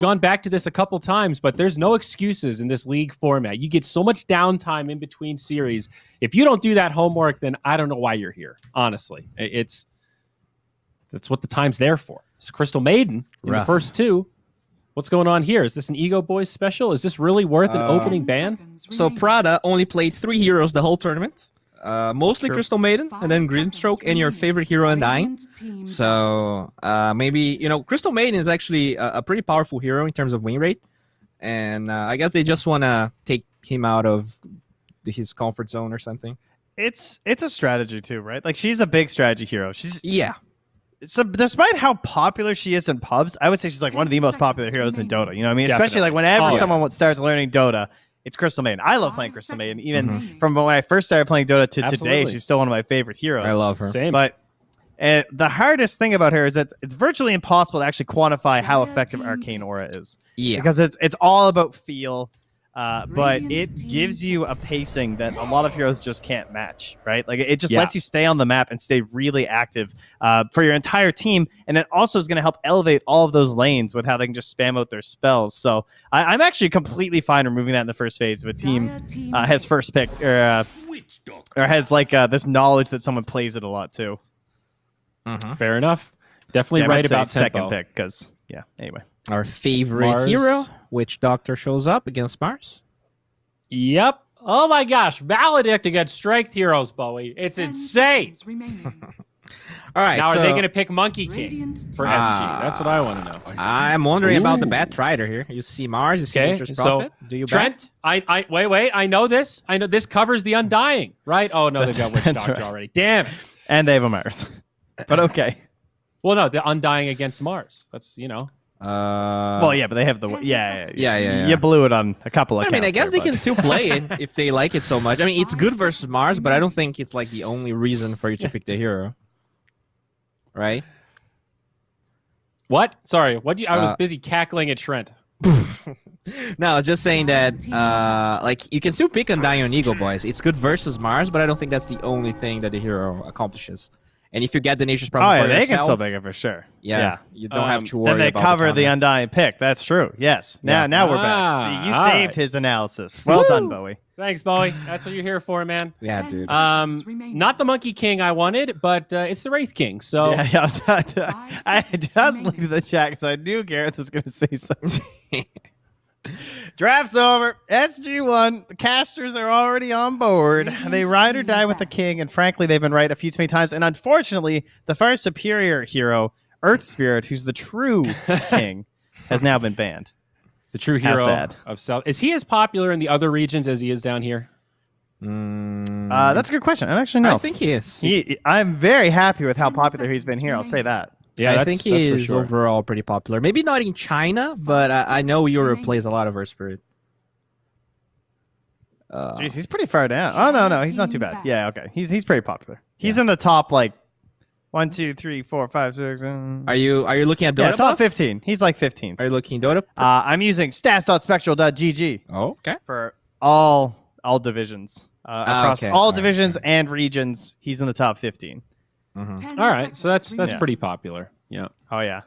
gone back to this a couple times, but there's no excuses in this league format. You get so much downtime in between series. If you don't do that homework, then I don't know why you're here. Honestly, that's what the time's there for. It's Crystal Maiden in the first two. What's going on here? Is this an EGOBOYS special? Is this really worth an opening ban? So Prada only played 3 heroes the whole tournament. Mostly Crystal Maiden, and then Grimstroke, and your favorite hero Undying. So maybe, you know, Crystal Maiden is actually a pretty powerful hero in terms of win rate. And I guess they just want to take him out of his comfort zone or something. It's a strategy too, right? Like, she's a big strategy hero. Yeah. So despite how popular she is in pubs, I would say she's like one of the most popular heroes in Dota. You know what I mean? Definitely. Especially like whenever someone starts learning Dota, it's Crystal Maiden. I love playing Crystal Maiden. Even from when I first started playing Dota to today, she's still one of my favorite heroes. I love her. Same. But the hardest thing about her is that it's virtually impossible to actually quantify how effective Arcane Aura is. Yeah. Because it's all about feel. But it gives you a pacing that a lot of heroes just can't match, right? Like, it just lets you stay on the map and stay really active for your entire team, and it also is going to help elevate all of those lanes with how they can just spam out their spells. So I'm actually completely fine removing that in the first phase if a team has first pick or has like this knowledge that someone plays it a lot too. Fair enough. Definitely right about second pick because anyway. Our favorite hero, Witch Doctor, shows up against Mars. Yep. Oh my gosh. Maledict against strength heroes, Bowie. It's insane. All right. Now, are they going to pick Monkey King for SG? That's what I want to know. I'm wondering about the Bat Rider here. You see Mars, you see Nature's Prophet. Do you Trent, bet? Wait. I know this. I know this covers the Undying, right? Oh, no, they've got Witch Doctor already. Damn it. And they have a Mars. But okay. Well, no, the Undying against Mars. That's, you know. Well, yeah, but they have the yeah. You blew it on a couple of. I mean, I guess they can still play it if they like it so much. I mean, it's good versus Mars, but I don't think it's like the only reason for you to pick the hero, right? What? Sorry, what? I was busy cackling at Trent. No, I was just saying that like you can still pick Undying on EGOBOYS. It's good versus Mars, but I don't think that's the only thing that the hero accomplishes. And if you get the Nature's Prophet for they yourself, can still pick it for sure. Yeah. You don't have to worry about it. And they cover the Undying pick. That's true. Yes. Now we're back. See, you saved his analysis. Well done, Bowie. Thanks, Bowie. That's what you're here for, man. Yeah, dude. Not the Monkey King I wanted, but it's the Wraith King. So I just looked at the chat because I knew Gareth was going to say something. Draft's over. SG1. The casters are already on board. They ride or die with the king, and frankly, they've been right a few too many times. And unfortunately, the far superior hero, Earth Spirit, who's the true king, has now been banned. The true hero of South. Is he as popular in the other regions as he is down here? That's a good question. I actually know. I think he is. I'm very happy with how popular he's been here. I'll say that. Yeah, I think he is overall pretty popular. Maybe not in China, but I know Europe plays a lot of Earth Spirit. Jeez, he's pretty far down. Oh no, he's not too bad. Yeah, okay, he's pretty popular. He's in the top like 1, 2, 3, 4, 5, 6. Are you looking at Dota? Yeah, top 15. He's like 15. Are you looking at Dota? I'm using stats.spectral.gg. Oh, okay. For all divisions across all divisions and regions. He's in the top 15. All right, so that's pretty popular. Yeah. Oh yeah.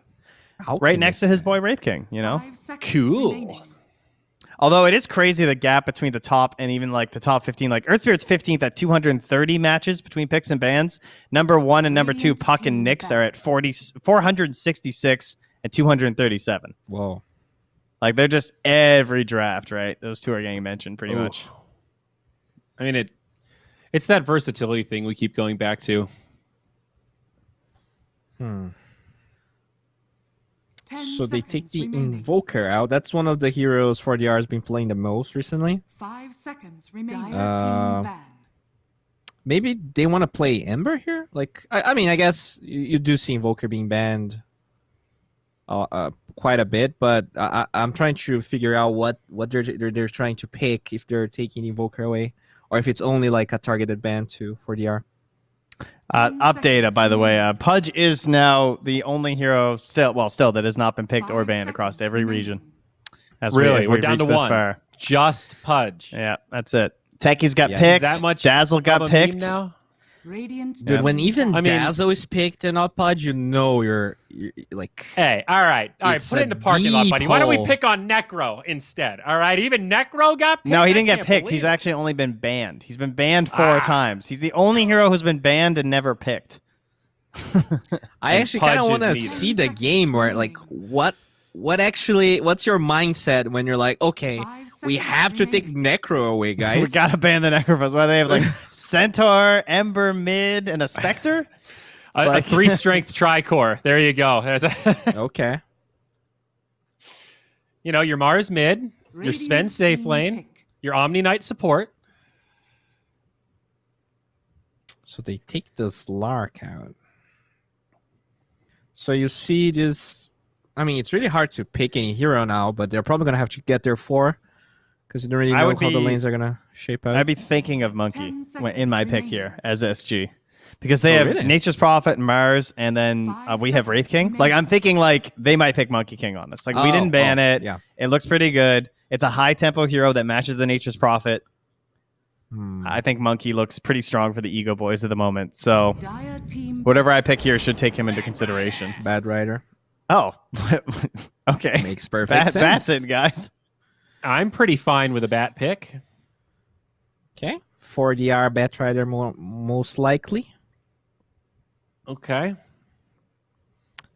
Right next to his boy Wraith King. You know. Cool. Although it is crazy the gap between the top and even like the top 15. Like Earth Spirit's 15th at 230 matches between picks and bans. Number 1 and number 2, Puck and Nyx, are at 466 and 237. Whoa. Like they're just every draft, right? Those two are getting mentioned pretty much. I mean, it's that versatility thing we keep going back to. So they take the Invoker out. That's one of the heroes 4DR has been playing the most recently. 5 seconds remaining. Maybe they want to play Ember here? Like, I mean, I guess you do see Invoker being banned quite a bit, but I'm trying to figure out what they're trying to pick if they're taking Invoker away, or if it's only like a targeted ban to 4DR. Update, by the way, Pudge is now the only hero still that has not been picked or banned across every region. We're down to 1. Just Pudge. Yeah, that's it. Techie's got picked. That much Dazzle got picked. Now? Radiant Dude, team when even I mean- Dazzle is picked in Oddpod, you know you're like... Hey, all right. It's Put it in a the parking lot, deep buddy. Why don't we hole. pick on Necro instead? All right, even Necro got picked? No, he I didn't get can't picked. believe He's it. actually only been banned. He's been banned 4 times. He's the only hero who's been banned and never picked. I And actually kind of Pudge want to is neither. see the game where, like, what's your mindset when you're like, okay, 5 we seconds have to take remaining. Necro away, guys. We gotta ban the Necrophos. Why they have like Centaur, Ember mid, and a Spectre? A 3-strength Tricore. There you go. There's Okay. you know, your Mars mid, your Radiant Sven safe team lane, pick. your Omni Knight support. So they take this Lark out. So you see this... I mean, it's really hard to pick any hero now, but they're probably going to have to get their 4 because you don't really I know would how the be- lanes are going to shape out. I'd be thinking of Monkey 10 in my seconds pick here remaining. as SG. Because they Oh, have really? Nature's Prophet and Mars, and then 5 we have Wraith seconds King. remaining. Like, I'm thinking, like, they might pick Monkey King on this. Like, we didn't ban it. Yeah. It looks pretty good. It's a high-tempo hero that matches the Nature's Prophet. Hmm. I think Monkey looks pretty strong for the Ego Boys at the moment. So, Dire team whatever I pick here should take him into consideration. Bad Rider. Oh, okay. Makes perfect sense. That's it, guys. I'm pretty fine with a bat pick. Okay. 4DR Bat Rider most likely. Okay.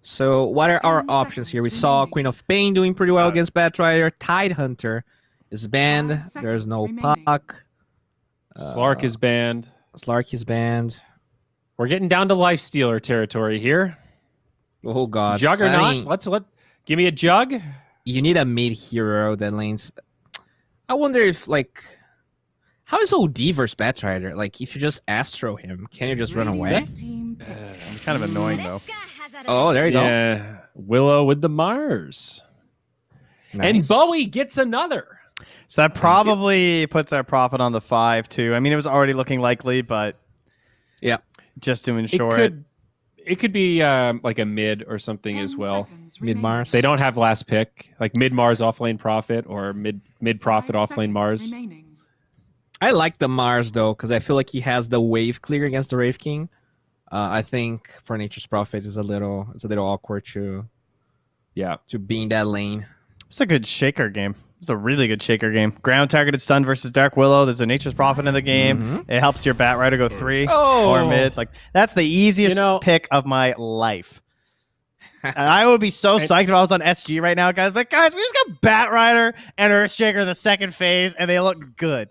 So what are our 10 options here? We seconds saw remaining. Queen of Pain doing pretty well against Bat Rider. Tide Hunter is banned. 5 There's seconds no remaining. puck. Slark is banned. Slark is banned. We're getting down to Lifestealer territory here. Oh god. Juggernaut. I mean, Give me a jug. you need a mid hero that lanes. I wonder if like how is OD versus Bat Rider? Like if you just Astro him, can you just run away? Radiant team pick. Kind of annoying, though. Oh, there you go. Yeah. Willow with the Mars. And Nice. Bowie gets another. So that probably puts our profit on the 5, too. I mean, it was already looking likely, but Yeah. just to ensure It could be like a mid or something 10 as well. seconds Mid remaining. Mars. They don't have last pick, like mid Mars offlane Prophet or mid Prophet 5 offlane seconds Mars. remaining. I like the Mars though, because I feel like he has the wave clear against the Wraith King. I think for Nature's Prophet is a little awkward to Yeah. be in that lane. It's a good shaker game. It's a really good shaker game. Ground targeted stun versus Dark Willow. There's a Nature's Prophet in the game. It helps your Bat Rider go 3 or mid. Like that's the easiest pick of my life. And I would be so psyched if I was on SG right now, guys. But guys, we just got Bat Rider and Earthshaker in the second phase, and they look good.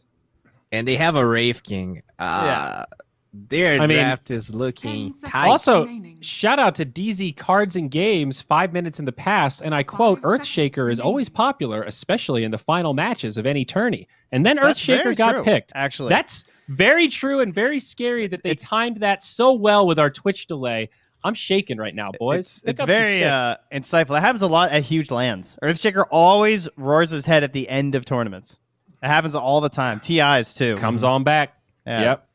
And they have a Wraith King. Yeah. Their draft is looking 10 seconds tight. Also, remaining. shout out to DZ Cards and Games, 5 minutes in the past, and I quote, 5 Earthshaker seconds is always remaining. popular, especially in the final matches of any tourney. And then That's Earthshaker very got true, picked. actually. That's very true and very scary that they timed that so well with our Twitch delay. I'm shaking right now, boys. It's Pick up some very sticks. insightful. It happens a lot at huge lands. Earthshaker always roars his head at the end of tournaments. It happens all the time. TIs too. Comes on back. Yeah. Yep.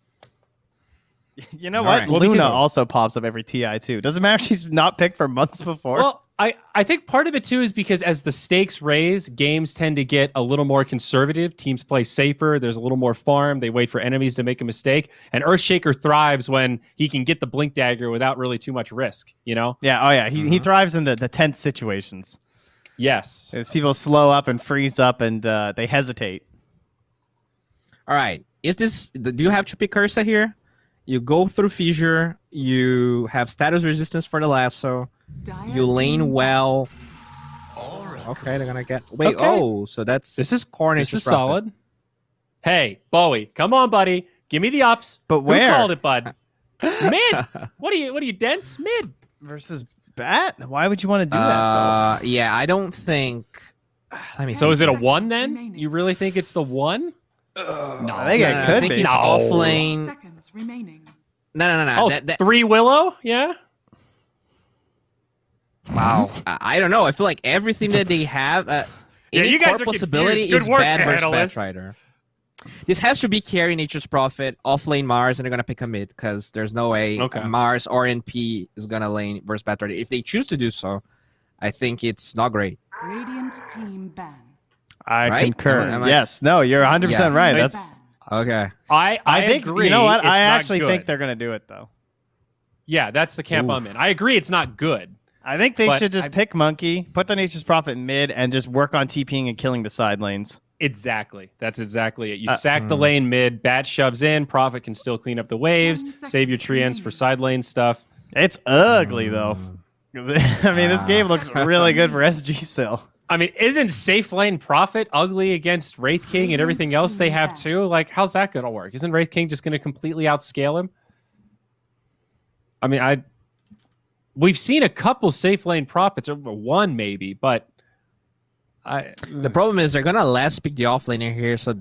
You know All what? right. Well, Luna because- also pops up every TI too. Doesn't matter if she's not picked for months before. Well, I think part of it too is because as the stakes raise, games tend to get a little more conservative. Teams play safer. There's a little more farm. They wait for enemies to make a mistake. And Earthshaker thrives when he can get the Blink Dagger without really too much risk, you know? yeah. Oh yeah. He thrives in the tense situations. Yes. As people slow up and freeze up and they hesitate. All right. Do you have to pick Ursa here? You go through Fissure. You have status resistance for the lasso. Dire You lane team well. Okay, they're gonna get. Wait. Okay. Oh, so that's This is Cornish. This is solid. Hey, Bowie, come on, buddy. Give me the ups. But where? Who called it, bud? Mid. What are you dense? Mid. Versus Bat? Why would you want to do that? Yeah, I don't think. Let me. So is it a 10 1 seconds then? remaining. You really think it's the 1? No, I think it I could think be. it's No. off 5 lane. seconds remaining. No. Oh, That- 3 Willow? Yeah. Wow. I don't know. I feel like everything that they have, any you guys core are possibility confused. is Good work, bad versus analysts. Bat Rider. This has to be carry Nature's Prophet, off lane Mars, and they're gonna pick a mid because there's no way Mars or NP is gonna lane versus Bat Rider. If they choose to do so, I think it's not great. Radiant team ban. I Right? concur. Am I- Yes. No, you're 100% Yeah. right. Wait, That's Okay. I think agree. you know what? It's I not actually good. think they're going to do it though. Yeah, that's the camp I'm in. I agree. It's not good. I think they But should just pick Monkey, put the Nature's Prophet mid, and just work on TPing and killing the side lanes. Exactly. That's exactly it. You sack the lane mid, Bat shoves in, Prophet can still clean up the waves, save your treants for side lane stuff. It's ugly though. I mean, this game looks really good for SG still. I mean, isn't safe lane Prophet ugly against Wraith King and everything else they have too? Like, how's that going to work? Isn't Wraith King just going to completely outscale him? I mean, we've seen a couple safe lane Prophets, or one maybe, but the problem is they're gonna last pick the offlaner here, so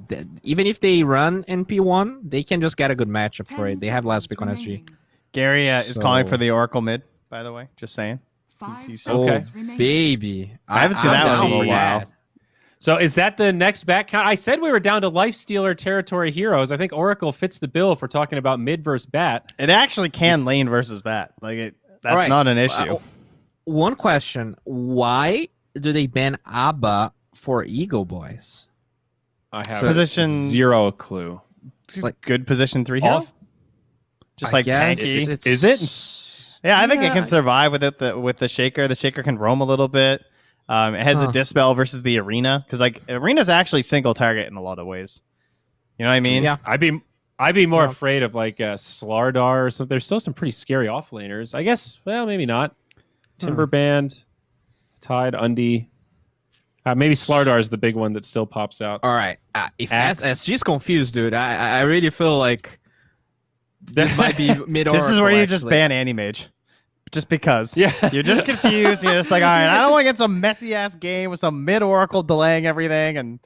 even if they run NP1, they can just get a good matchup for it. They have last pick on SG. Gary is calling for the Oracle mid, by the way. Just saying. Okay. Baby. I haven't seen that one in a little while. that. So is that the next back count? I said we were down to Lifestealer territory heroes. I think Oracle fits the bill if we're talking about mid versus bat. It actually can lane versus bat. Like that's Right. not an issue. One question: why do they ban ABBA for EGOBOYS? I have Position- zero clue. Like good position 3 hero. Off? Just I like guess tanky. it's- Is it? Yeah, I think it Yeah. can survive with it. With the shaker, the shaker can roam a little bit. It has a dispel versus the arena because like arena's actually single target in a lot of ways. You know what I mean? Yeah. I'd be more afraid of like Slardar or something. There's still some pretty scary offlaners. I guess. Well, maybe not. Timberband, Tide, Undy. Maybe Slardar is the big one that still pops out. All right. If Axe. SG's confused, dude, I really feel like this might be mid. This is where you just ban Animage. Just because. Yeah. You're just confused. You're just like, all right, I don't want to get some messy ass game with some mid Oracle delaying everything and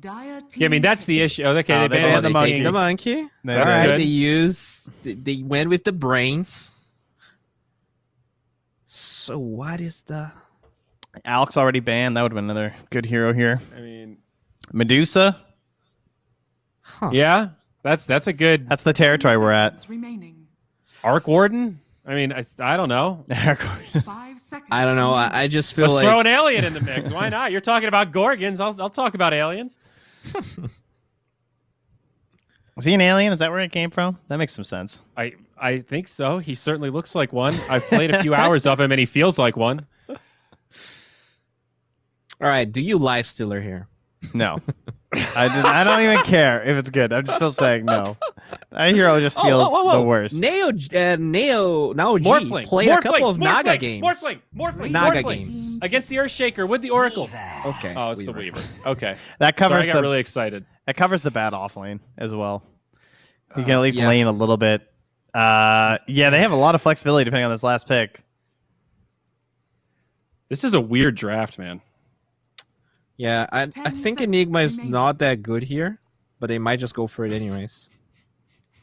Yeah, I mean that's the issue. Oh, okay, Oh, they they banned banned the monkey. The monkey. That's All right, good. They went with the brains. So what is the? Alex already banned. That would have been another good hero here. I mean, Medusa. yeah, that's a good That's the territory we're at. Arc Warden. I mean, I don't know. 5 seconds. I don't know. I just feel Let's like throw an alien in the mix. Why not? You're talking about Gorgons. I'll talk about aliens. Was he an alien? Is that where it came from? That makes some sense. I think so. He certainly looks like one. I've played a few hours of him, and he feels like one. All right. Do you Lifestealer here? No. I don't even care if it's good. I'm just still saying no. That hero just feels the worst. Neo now G Morphling. played a couple of Naga games. Morphling. Naga Morphling. games. Against the Earthshaker with the Oracle. Okay. Oh, it's the Weaver. Okay. That So I covers got the really excited. that covers the bad off lane as well. You can at least yeah. lane a little bit. Yeah, they have a lot of flexibility depending on this last pick. This is a weird draft, man. Yeah, I 10 think seconds Enigma is remaining. not that good here, but they might just go for it anyways.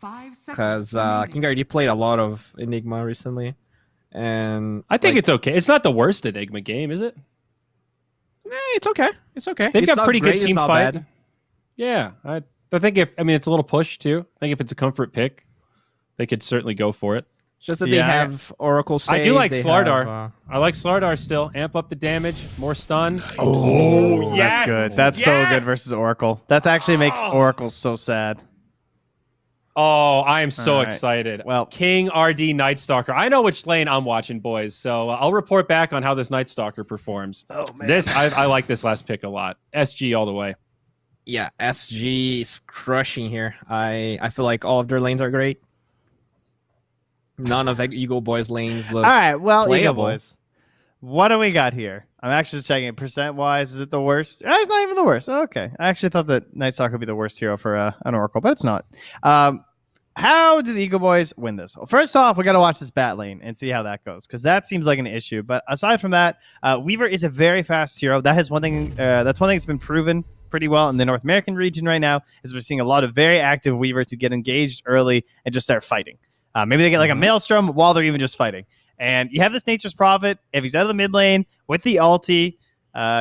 5 seconds. Because remaining. King already played a lot of Enigma recently, and I think like, it's okay. It's not the worst Enigma game, is it? it's okay. It's okay. They've It's got not pretty great, good it's team not fight. bad. Yeah, I think it's a little push too. I think if it's a comfort pick, they could certainly go for it. It's just that Yeah. they have Oracle save. I do like they Slardar. have, I like Slardar still. Amp up the damage, more stun. Oh, yes! that's good. That's so Yes! good versus Oracle. That actually makes Oracle so sad. Oh, I am so All right. excited. Well- King RD Night Stalker. I know which lane I'm watching, boys. So I'll report back on how this Night Stalker performs. Oh man. This I like this last pick a lot. SG all the way. yeah, SG is crushing here. I feel like all of their lanes are great. None of EGOBOYS lanes look. All right, well, playable. boys. What do we got here? I'm actually just checking. Percent wise, is it the worst? It's not even the worst. Okay, I actually thought that Night Stalker would be the worst hero for an Oracle, but it's not. How do the EGOBOYS win this? Well, first off, we got to watch this bat lane and see how that goes, because that seems like an issue. But aside from that, Weaver is a very fast hero. That is one thing. That's one thing that's been proven pretty well in the North American region right now. Is we're seeing a lot of very active Weavers who get engaged early and just start fighting. Maybe they get like a Maelstrom while they're even just fighting. And you have this Nature's Prophet. If he's out of the mid lane with the ulti,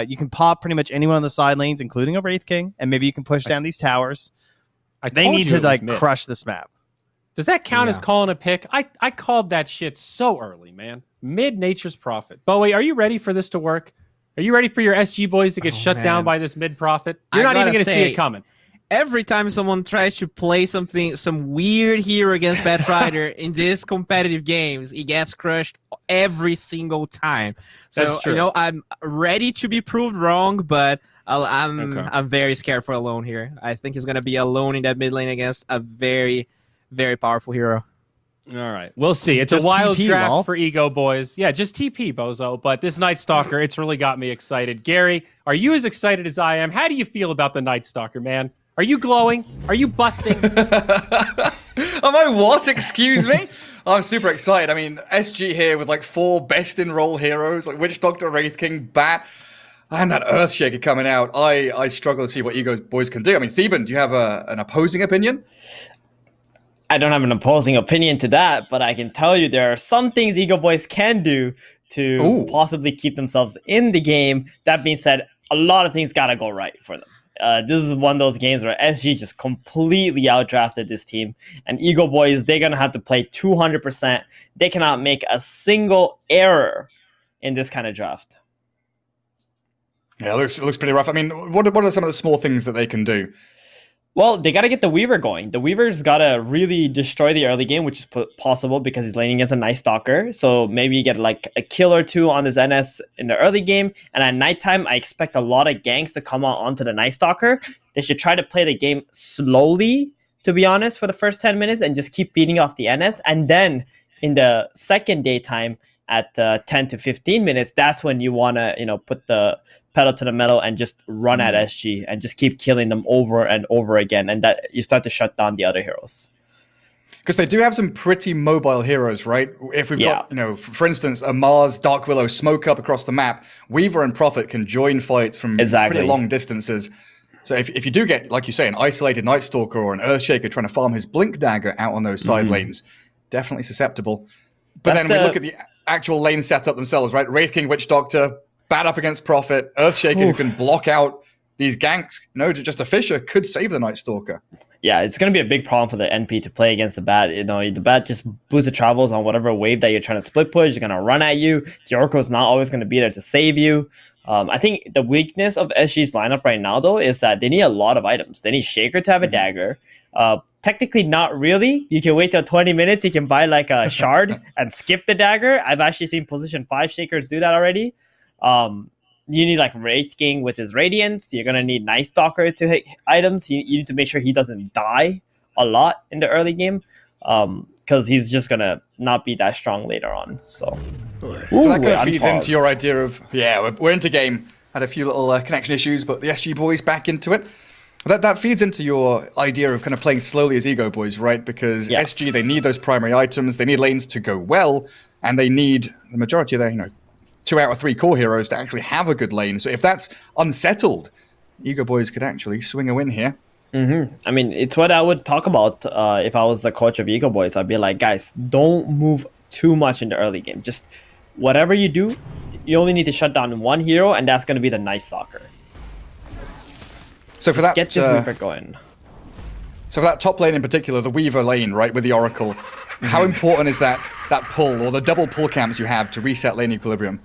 you can pop pretty much anyone on the side lanes, including a Wraith King, and maybe you can push down these towers. They told need you to it was like mid. crush this map. Does that count as Yeah. calling a pick? I called that shit so early, man. Mid Nature's Prophet. Bowie, are you ready for this to work? Are you ready for your SG boys to get shut down man. by this mid prophet? You're I not even gotta going to see say, it coming. every time someone tries to play some weird hero against Batrider in these competitive games, he gets crushed every single time. So That's true. you know, I'm ready to be proved wrong, but I'm very scared for Alone here. I think he's gonna be alone in that mid lane against a very, very powerful hero. All right, we'll see. It's Just a wild TP, draft lol. for Ego Boys. Yeah, just TP, Bozo. But this Night Stalker, it's really got me excited. Gary, are you as excited as I am? How do you feel about the Night Stalker, man? Are you glowing? Are you busting? Am I what? Excuse me? I'm super excited. I mean, SG here with like 4 best-in-role heroes, like Witch Doctor, Wraith King, Bat, and that Earthshaker coming out. I struggle to see what Ego Boys can do. I mean, Theban, do you have an opposing opinion? I don't have an opposing opinion to that, but I can tell you there are some things EGOBOYS can do to possibly keep themselves in the game. That being said, a lot of things gotta go right for them. This is one of those games where SG just completely outdrafted this team, and EGOBOYS, they're gonna have to play 200%. They cannot make a single error in this kind of draft. Yeah, it looks pretty rough. I mean, what are some of the small things that they can do? Well, they got to get the Weaver going. The Weaver's got to really destroy the early game, which is possible because he's laning against a Night Stalker. So maybe you get like a kill or 2 on this NS in the early game. And at nighttime, I expect a lot of ganks to come onto the Night Stalker. They should try to play the game slowly, to be honest, for the first 10 minutes and just keep feeding off the NS. And then in the second daytime at 10 to 15 minutes, that's when you want to, put the pedal to the metal and just run at SG and just keep killing them over and over again, and that you start to shut down the other heroes. Because they do have some pretty mobile heroes, right? If we've got, for instance, a Mars, Dark Willow, smoke up across the map, Weaver and Prophet can join fights from pretty long distances. So if you do get, like you say, an isolated Night Stalker or an Earthshaker trying to farm his Blink Dagger out on those side lanes, definitely susceptible. But then we look at the actual lane setup themselves, right? Wraith King, Witch Doctor, Bat up against Prophet, Earthshaker who can block out these ganks. Just a Fisher could save the Night Stalker. Yeah, it's going to be a big problem for the NP to play against the Bat. The Bat just boosts the travels on whatever wave that you're trying to split push. It's going to run at you. The Oracle is not always going to be there to save you. I think the weakness of SG's lineup right now, though, is that they need a lot of items. They need Shaker to have a dagger. Technically, not really. You can wait till 20 minutes. You can buy like a shard and skip the dagger. I've actually seen position 5 Shakers do that already. You need like Wraith King with his Radiance. You're going to need Night Stalker to hit items. You need to make sure he doesn't die a lot in the early game. Because he's just going to not be that strong later on. So that kind of feeds into your idea of, we're into game. Had a few little connection issues, but the SG boys back into it. That feeds into your idea of kind of playing slowly as Ego Boys, right? Because SG, they need those primary items. They need lanes to go well. And they need the majority of their, 2 out of 3 core heroes to actually have a good lane. So if that's unsettled, Ego Boys could actually swing a win here. I mean, it's what I would talk about if I was the coach of Ego Boys. I'd be like, guys, don't move too much in the early game. Just whatever you do, you only need to shut down one hero, and that's going to be the Night Stalker. So for that, get this Weaver going. So for that top lane in particular, the Weaver lane, right, with the Oracle, how important is that pull or the double pull camps you have to reset lane equilibrium?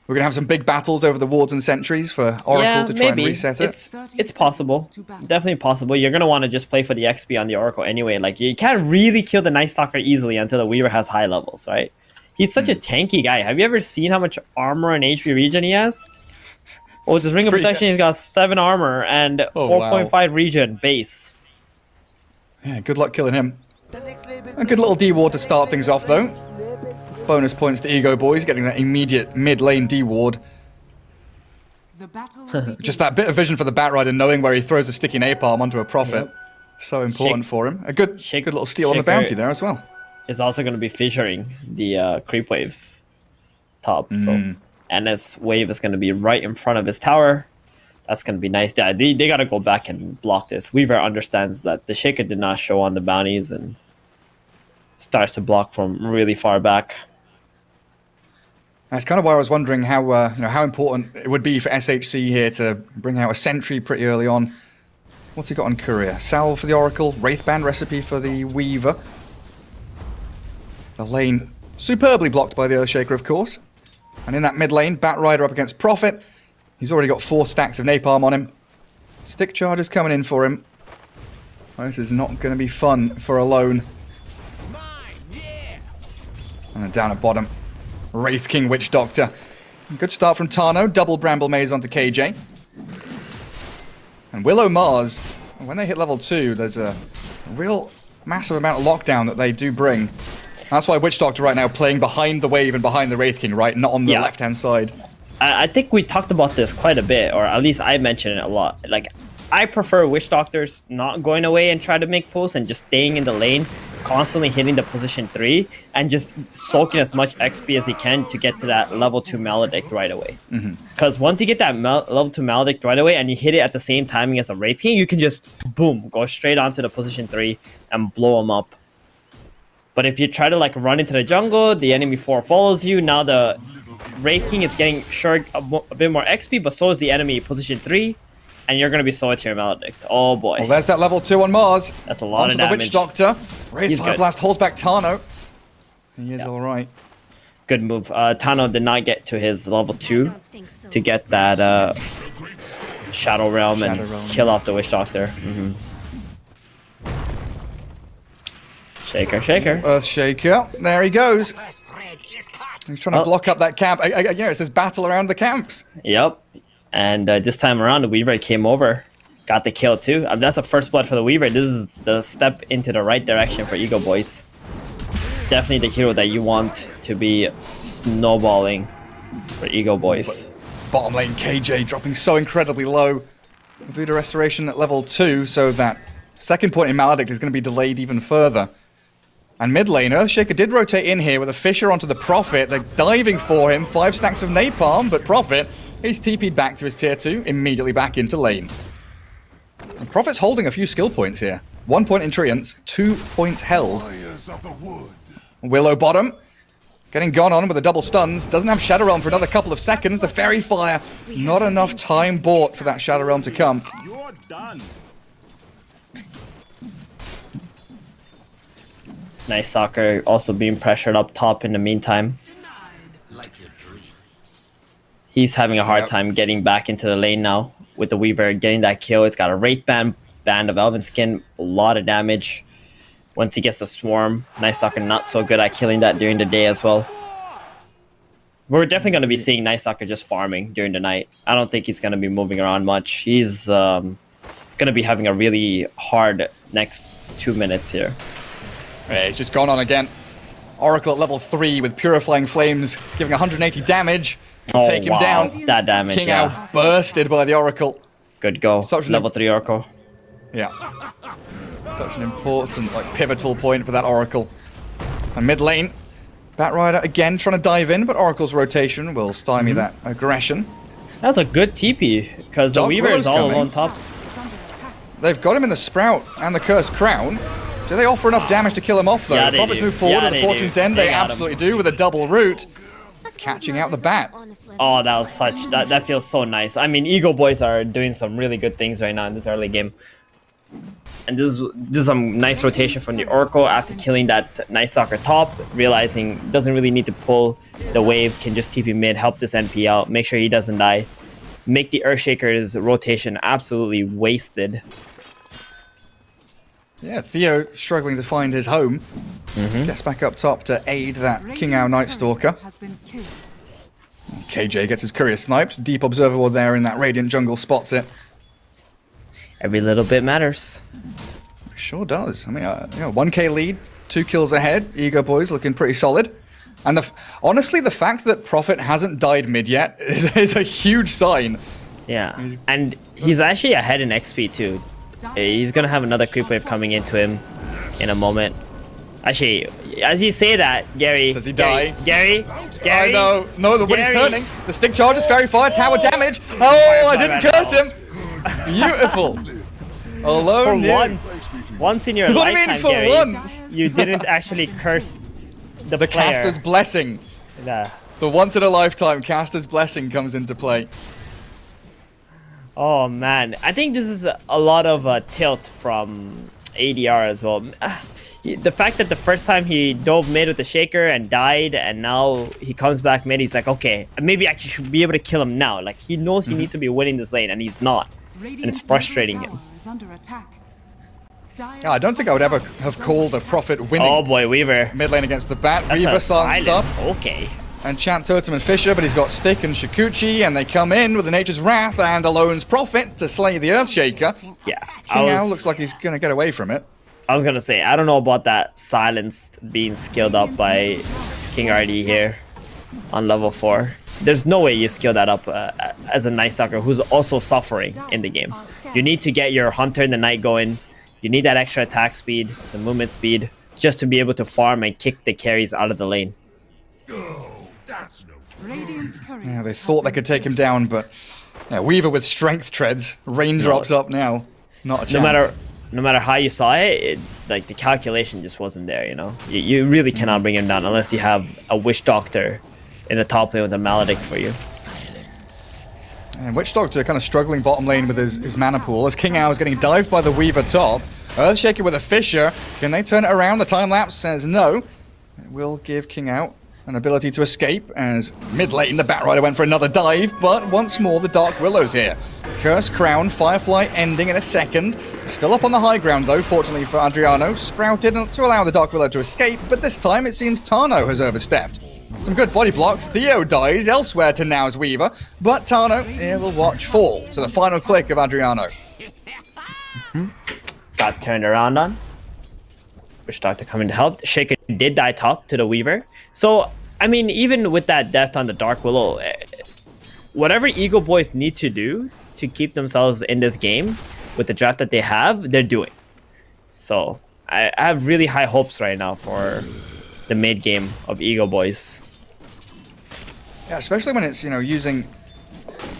We're going to have some big battles over the wards and sentries for Oracle to try and reset it. It's possible. Definitely possible. You're going to want to just play for the XP on the Oracle anyway. Like, you can't really kill the Night Stalker easily until the Weaver has high levels, right? He's such a tanky guy. Have you ever seen how much armor and HP regen he has? Oh, with his Ring of Protection, he's got 7 armor and 4.5 regen base. Yeah, good luck killing him. A good little D-ward to start things off, though. Bonus points to Ego Boys, getting that immediate mid-lane D-ward. Just that bit of vision for the Batrider, knowing where he throws a sticky napalm onto a Prophet. So important for him. A good little steal on the bounty there as well. Is also going to be fissuring the creep waves top. So NS wave is going to be right in front of his tower. That's going to be nice. Yeah, they got to go back and block this. Weaver understands that the Shaker did not show on the bounties and starts to block from really far back. That's kind of why I was wondering how important it would be for SHC here to bring out a sentry pretty early on. What's he got on Courier? Salve for the Oracle, Wraithband recipe for the Weaver. The lane superbly blocked by the Earthshaker, of course. And in that mid lane, Batrider up against Prophet. He's already got 4 stacks of napalm on him. Stick charge is coming in for him. Oh, this is not going to be fun for Alone. And then down at bottom, Wraith King Witch Doctor. Good start from Tano. Double Bramble Maze onto KJ. And Willow Mars, when they hit level 2, there's a real massive amount of lockdown that they do bring. That's why Witch Doctor right now playing behind the wave and behind the Wraith King, right? Not on the left-hand side. I think we talked about this quite a bit, or at least I mentioned it a lot. Like, I prefer Witch Doctors not going away and try to make pulls and just staying in the lane, constantly hitting the position 3, and just soaking as much XP as he can to get to that level 2 Maledict right away. Because once you get that level 2 Maledict right away and you hit it at the same timing as a Wraith King, you can just, boom, go straight onto the position 3 and blow him up. But if you try to like run into the jungle, the enemy 4 follows you. Now the Wraith King is getting short a bit more XP, but so is the enemy position 3. And you're going to be so to your Maledict. Oh boy. Well, there's that level 2 on Mars. That's a lot of damage. damage. The Witch Doctor. Wraith Fire Blast holds back Tano. He is alright. Good move. Tano did not get to his level 2 to get that Shadow Realm and kill off the Witch Doctor. Shaker, shaker. Earth Shaker. There he goes. He's trying to block up that camp. You know, it says battle around the camps. Yep. And this time around, the Weaver came over. Got the kill too. I mean, that's a first blood for the Weaver. This is the step into the right direction for EGOBOYS. Definitely the hero that you want to be snowballing for EGOBOYS. Bottom lane KJ dropping so incredibly low. Voodoo Restoration at level 2, so that second point in Maledict is going to be delayed even further. And mid lane, Earthshaker did rotate in here with a Fissure onto the Prophet. They're diving for him. 5 stacks of Napalm, but Prophet, he's TP'd back to his tier 2, immediately back into lane. And Prophet's holding a few skill points here. 1 point in Treants, 2 points held. Willow bottom, getting gone on with the double stuns. Doesn't have Shadow Realm for another couple of seconds. The Fairy Fire, not enough time bought for that Shadow Realm to come. You're done. Nice Soccer also being pressured up top in the meantime. He's having a hard time getting back into the lane now with the Weaver getting that kill. It's got a Wraith Band of Elven Skin, a lot of damage. Once he gets the Swarm, Nice Soccer not so good at killing that during the day as well. We're definitely going to be seeing Nice Soccer just farming during the night. I don't think he's going to be moving around much. He's going to be having a really hard next 2 minutes here. Yeah, he's just gone on again. Oracle at level 3 with Purifying Flames, giving 180 damage. Take him down. That damage, King out bursted by the Oracle. Good go. Level 3 Oracle. Yeah. Such an important, like, pivotal point for that Oracle. And mid lane, Batrider again trying to dive in, but Oracle's rotation will stymie that aggression. That's a good TP, because the Weaver is all alone top. They've got him in the Sprout and the Cursed Crown. Do they offer enough damage to kill him off, though? Yeah, Prophets move forward to the Fortune's End. They absolutely do with a double root. Catching out the bat. Oh, that was that feels so nice. I mean, EGOBOYS are doing some really good things right now in this early game. And this is some nice rotation from the Oracle after killing that Nice Soccer top, realizing doesn't really need to pull the wave, can just TP mid, help this NP out, make sure he doesn't die. Make the Earthshaker's rotation absolutely wasted. Yeah, Theo struggling to find his home. Gets back up top to aid that King Owl Night Stalker. KJ gets his courier sniped. Deep Observer there in that Radiant jungle spots it. Every little bit matters. Sure does. I mean, 1k lead, 2 kills ahead. EGOBOYS looking pretty solid. And honestly, the fact that Prophet hasn't died mid yet is a huge sign. Yeah, and he's actually ahead in XP too. He's gonna have another creep wave coming into him in a moment. Actually, as you say that, Gary... Does he die? Gary? I know. No, the wind is turning. The stick charges, Fairy Fire, tower damage. Oh, I didn't curse him. Beautiful. Alone. For once in your lifetime, what do you mean for Gary, once? You didn't actually curse the player. Caster's Blessing. Yeah. The once in a lifetime Caster's Blessing comes into play. Oh man, I think this is a lot of tilt from ADR as well. The fact that the first time he dove mid with the Shaker and died, and now he comes back mid, he's like, okay, maybe I actually should be able to kill him now. Like, he knows he needs to be winning this lane, and he's not. and it's frustrating him. I don't think I would ever have called a Prophet winning. Oh boy, Weaver. Mid lane against the Bat. That's Weaver silenced up. Okay. And Chant, Totem, and Fisher, but he's got Stick and Shikuchi, and they come in with the Nature's Wrath and Alone's Prophet to slay the Earthshaker. Yeah. King Owl looks like he's going to get away from it. I was going to say, I don't know about that silence being skilled up by King RD here on level 4. There's no way you skill that up as a Night Stalker who's also suffering in the game. You need to get your Hunter in the night going. You need that extra attack speed, the movement speed, just to be able to farm and kick the carries out of the lane. Yeah, they thought they could take him down, but yeah, Weaver with strength treads. Raindrops up now. Not a chance. No matter how you saw it, like the calculation just wasn't there, you know? You really cannot bring him down unless you have a Witch Doctor in the top lane with a Maledict for you. And Witch Doctor kind of struggling bottom lane with his mana pool as King Owl is getting dived by the Weaver top. Earthshaker with a Fisher. Can they turn it around? The time lapse says no. It will give King Owl an ability to escape as mid lane the Batrider went for another dive, but once more the Dark Willow's here. Curse Crown, Firefly ending in a second. Still up on the high ground though, fortunately for Adriano. Sprouted to allow the Dark Willow to escape, but this time it seems Tano has overstepped. Some good body blocks. Theo dies elsewhere to Now's Weaver, but Tano here will watch fall to the final click of Adriano. Got turned around on. Witch Doctor coming to help. Shaker did die top to the Weaver. So, I mean, even with that death on the Dark Willow, whatever EGOBOYS need to do to keep themselves in this game with the draft that they have, they're doing. So, I have really high hopes right now for the mid game of EGOBOYS. Yeah, especially when it's, you know, using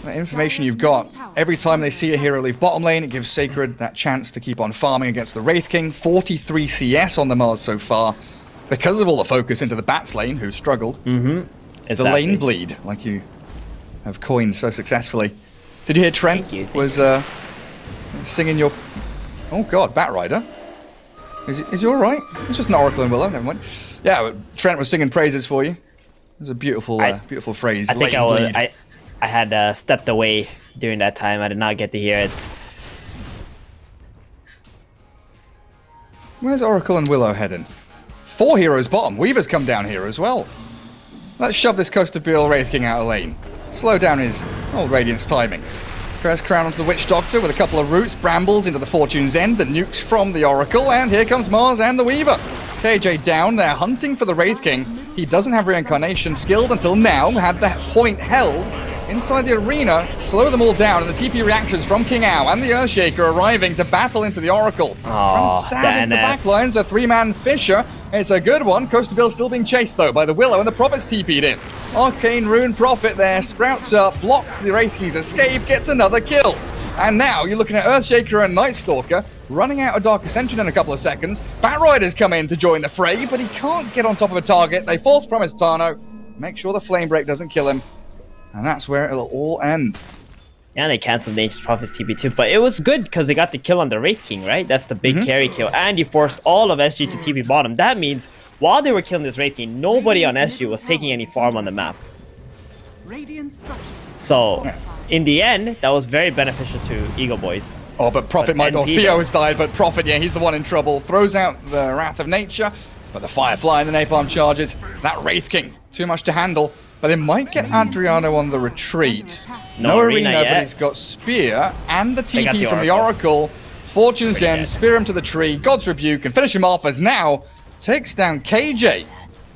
the information you've got. Every time they see a hero leave bottom lane, it gives Sacred that chance to keep on farming against the Wraith King. 43 CS on the Mars so far because of all the focus into the Bats lane, who struggled. Exactly. The lane bleed, like you have coined so successfully. Did you hear Trent was singing your... Oh god, Batrider. Is he alright? It's just an Oracle and Willow, never mind. Yeah, Trent was singing praises for you. It was a beautiful, beautiful phrase. I think I had stepped away during that time. I did not get to hear it. Where's Oracle and Willow heading? 4 heroes bottom. Weaver's come down here as well. Let's shove this Costa Beal Wraith King out of lane. Slow down his old Radiance timing. Crest Crown onto the Witch Doctor with a couple of roots, brambles into the Fortune's End, the nukes from the Oracle, and here comes Mars and the Weaver. KJ down, they're hunting for the Wraith King. He doesn't have Reincarnation skilled until now, had that point held. Inside the arena, slow them all down, and the TP reactions from King Owl and the Earthshaker arriving to battle into the Oracle. Trying to stab into the backlines, a 3-man Fisher. It's a good one. Costa Bill still being chased, though, by the Willow, and the Prophet's TP'd in. Arcane Rune Prophet there, sprouts up, blocks the Wraith King's escape, gets another kill. And now you're looking at Earthshaker and Night Stalker running out of Dark Ascension in a couple of seconds. Batrider's come in to join the fray, but he can't get on top of a target. They false promise Tano. Make sure the Flame Break doesn't kill him. And that's where it'll all end. Yeah, they canceled Nature's Prophet's TP too, but it was good because they got the kill on the Wraith King, right? That's the big carry kill, and you forced all of SG to TP bottom. That means while they were killing this Wraith King, nobody on SG was taking any farm on the map. So, in the end, that was very beneficial to EGOBOYS. Oh, but Prophet might... Oh, Theo has died, but Prophet, yeah, he's the one in trouble. Throws out the Wrath of Nature, but the Firefly and the Napalm charges. That Wraith King, too much to handle. But they might get Adriano on the retreat. No arena but he's got Spear and the TP from the Oracle. Fortune's End, spear him to the tree, God's Rebuke, and finish him off as now takes down KJ.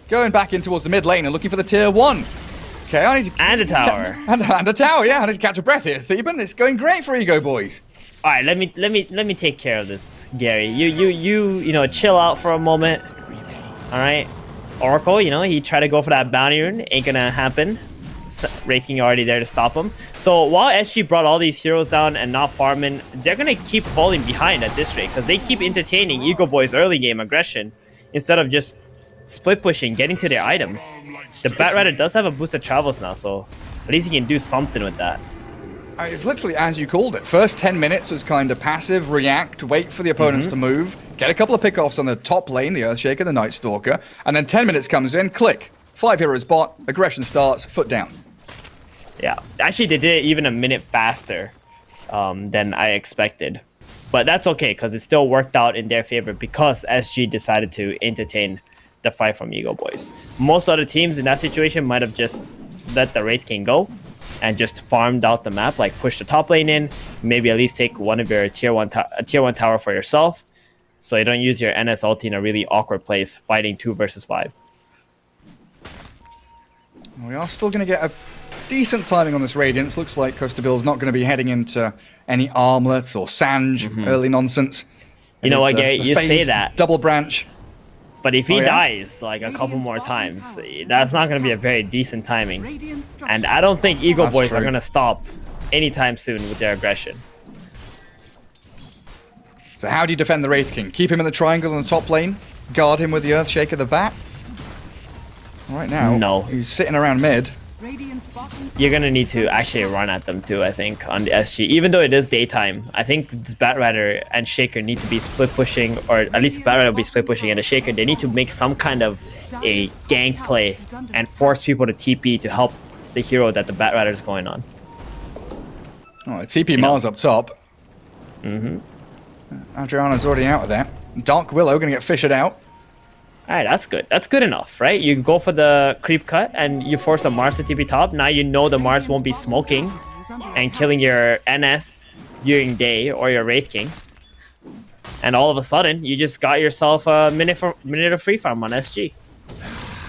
Going back in towards the mid lane and looking for the tier 1. Okay, I need to... And a tower. And a tower, yeah. I need to catch a breath here, Theban. It's going great for EGOBOYS. All right, let me take care of this, Gary. You know, chill out for a moment. All right. Oracle, you know, he tried to go for that bounty rune. Ain't gonna happen. Wraith King already there to stop him. So while SG brought all these heroes down and not farming, they're gonna keep falling behind at this rate because they keep entertaining EGOBOYS' early game aggression instead of just split pushing, getting to their items. The Batrider does have a boost of travels now, so at least he can do something with that. It's literally as you called it. First 10 minutes was kind of passive, react, wait for the opponents to move, get a couple of pickoffs on the top lane, the Earthshaker, the Night Stalker, and then 10 minutes comes in, click. 5 heroes bot, aggression starts, foot down. Yeah, actually they did it even a minute faster than I expected. But that's okay, because it still worked out in their favor because SG decided to entertain the fight from EGOBOYS. Most other teams in that situation might have just let the Wraith King go and just farmed out the map, like push the top lane in, maybe at least take one of your tier 1 tower for yourself, so you don't use your NS ulti in a really awkward place fighting 2 versus 5. We are still going to get a decent timing on this Radiance. Looks like Costabille's not going to be heading into any Armlet or Sange early nonsense. You know what, Gary, you say that. Double branch. But if he dies like a couple more times, that's not going to be a very decent timing. And I don't think EGOBOYS are going to stop anytime soon with their aggression. So how do you defend the Wraith King? Keep him in the triangle in the top lane? Guard him with the Earthshaker the bat? Right now, he's sitting around mid. You're going to need to actually run at them too, I think, on the SG. Even though it is daytime, I think this Batrider and Shaker need to be split pushing, or at least the Batrider will be split pushing, and the Shaker, they need to make some kind of a gank play and force people to TP to help the hero that the Batrider is going on. Oh, TP Mars up top. Adriana's already out of there. Dark Willow going to get fished out. Alright, that's good. That's good enough, right? You go for the creep cut and you force a Mars to TP top. Now you know the Mars won't be smoking and killing your NS during day or your Wraith King. And all of a sudden, you just got yourself a minute of free farm on SG.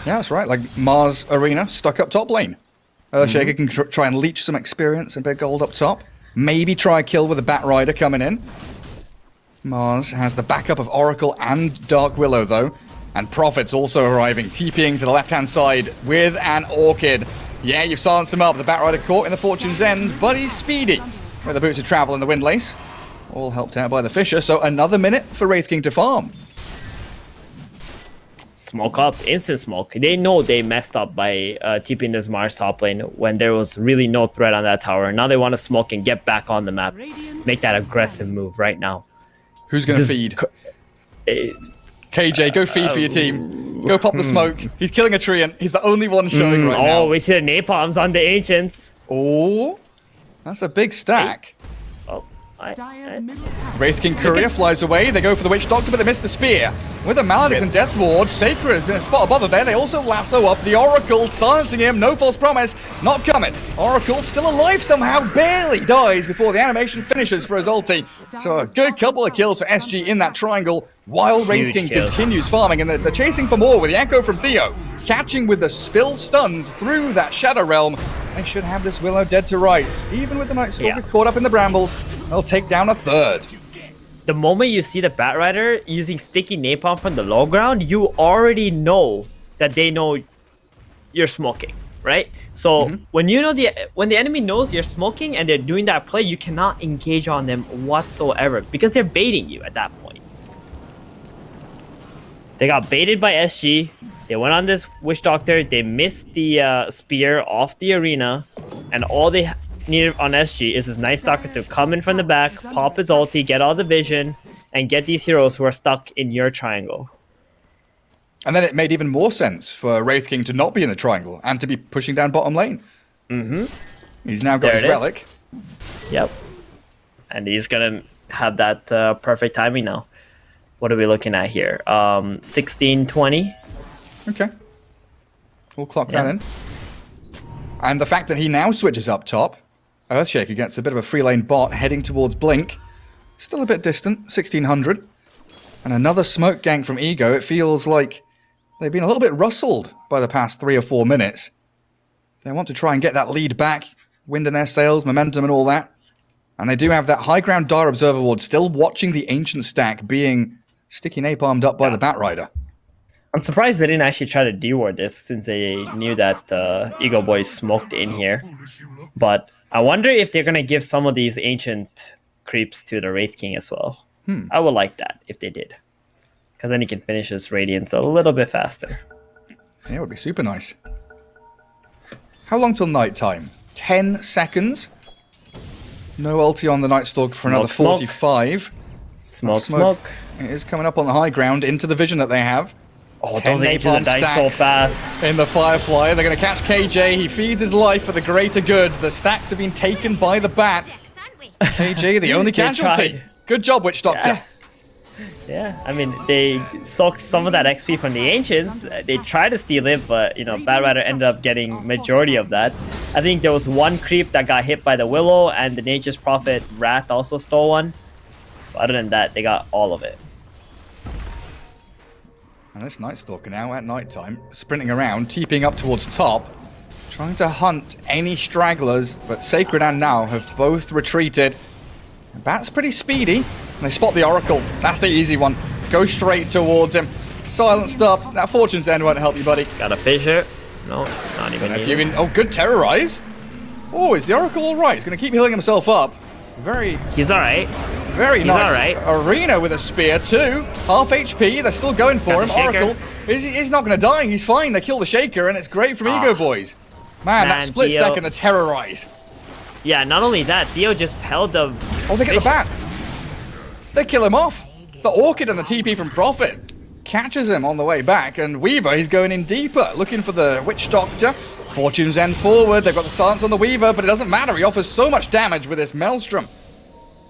Yeah, that's right. Like Mars Arena stuck up top lane. Earthshaker can try and leech some experience and big gold up top. Maybe try a kill with a Batrider coming in. Mars has the backup of Oracle and Dark Willow, though. And Prophet's also arriving, TPing to the left-hand side with an Orchid. Yeah, you've silenced him up. The Batrider caught in the Fortune's End, but he's speedy with the Boots of Travel and the Windlace. All helped out by the Fisher, so another minute for Wraith King to farm. Smoke up, instant smoke. They know they messed up by TPing this Mars top lane when there was really no threat on that tower. Now they want to smoke and get back on the map. Make that aggressive move right now. Who's going to feed? KJ, go feed for your team. Go pop the smoke. He's killing a Treant. He's the only one showing right now. Oh, we see the napalms on the Ancients. Oh, that's a big stack. Wraith King Courier flies away. They go for the Witch Doctor, but they miss the spear. With a Maledict and Death Ward, Sacred's in a spot above there. They also lasso up the Oracle, silencing him. No false promise. Not coming. Oracle still alive somehow. Barely dies before the animation finishes for his ulti. So a good couple of kills for SG in that triangle, while Wraith King continues farming. And they're chasing for more with the Echo from Theo. Catching with the spill stuns through that Shadow Realm. They should have this Willow dead to rights. Even with the Night Stalker caught up in the brambles, they'll take down a third. The moment you see the Batrider using sticky napalm from the low ground, you already know that they know you're smoking, right? So when you know when the enemy knows you're smoking and they're doing that play, you cannot engage on them whatsoever because they're baiting you at that point. They got baited by SG. They went on this Witch Doctor. They missed the spear off the arena, and all they needed on SG is his Night Stalker to come in from the back, pop his ulti, get all the vision, and get these heroes who are stuck in your triangle. And then it made even more sense for Wraith King to not be in the triangle and to be pushing down bottom lane. He's now got his relic. Yep. And he's gonna have that perfect timing now. What are we looking at here? 16-20. Okay. We'll clock that in. And the fact that he now switches up top, Earthshaker gets a bit of a free lane bot heading towards Blink. Still a bit distant, 1600. And another smoke gank from Ego. It feels like they've been a little bit rustled by the past 3 or 4 minutes. They want to try and get that lead back, wind in their sails, momentum and all that. And they do have that high ground Dire Observer Ward still watching the Ancient stack being sticky napalmed up by the Batrider. I'm surprised they didn't actually try to deward this since they knew that EGOBOYS smoked in here. But I wonder if they're going to give some of these Ancient creeps to the Wraith King as well. I would like that if they did. Because then he can finish his Radiance a little bit faster. Yeah, it would be super nice. How long till night time? 10 seconds. No ulti on the Night Stalker for another 45. Smoke. It is coming up on the high ground into the vision that they have. Oh, those Ancients are dying so fast. In the Firefly, they're going to catch KJ. He feeds his life for the greater good. The stacks have been taken by the Bat. KG, the only casualty. tried. Good job, Witch Doctor. Yeah, I mean, they soaked some of that XP from the Ancients. They tried to steal it, but, you know, Bad Rider ended up getting majority of that. I think there was one creep that got hit by the Willow, and the Nature's Prophet Wrath also stole one. But other than that, they got all of it. And this Night Stalker now at nighttime, sprinting around, TPing up towards top, trying to hunt any stragglers, but Sacred and Now have both retreated. Bat's pretty speedy. And they spot the Oracle. That's the easy one. Go straight towards him. Silenced up. That Fortune's End won't help you, buddy. Got a fissure. No, not even needed. Oh, good Terrorize. Oh, is the Oracle all right? He's going to keep healing himself up. He's all right. Very He's nice. All right. Arena with a spear too. Half HP. They're still going for him. Oracle. He's not going to die. He's fine. They kill the Shaker, and it's great from EGOBOYS. Man, that split Theo. second, the Terrorize. Yeah, not only that, Theo just held the... Oh, they get the bat. They kill him off. The Orchid and the TP from Prophet catches him on the way back, and Weaver, he's going in deeper, looking for the Witch Doctor. Fortune's End forward. They've got the silence on the Weaver, but it doesn't matter. He offers so much damage with this Maelstrom.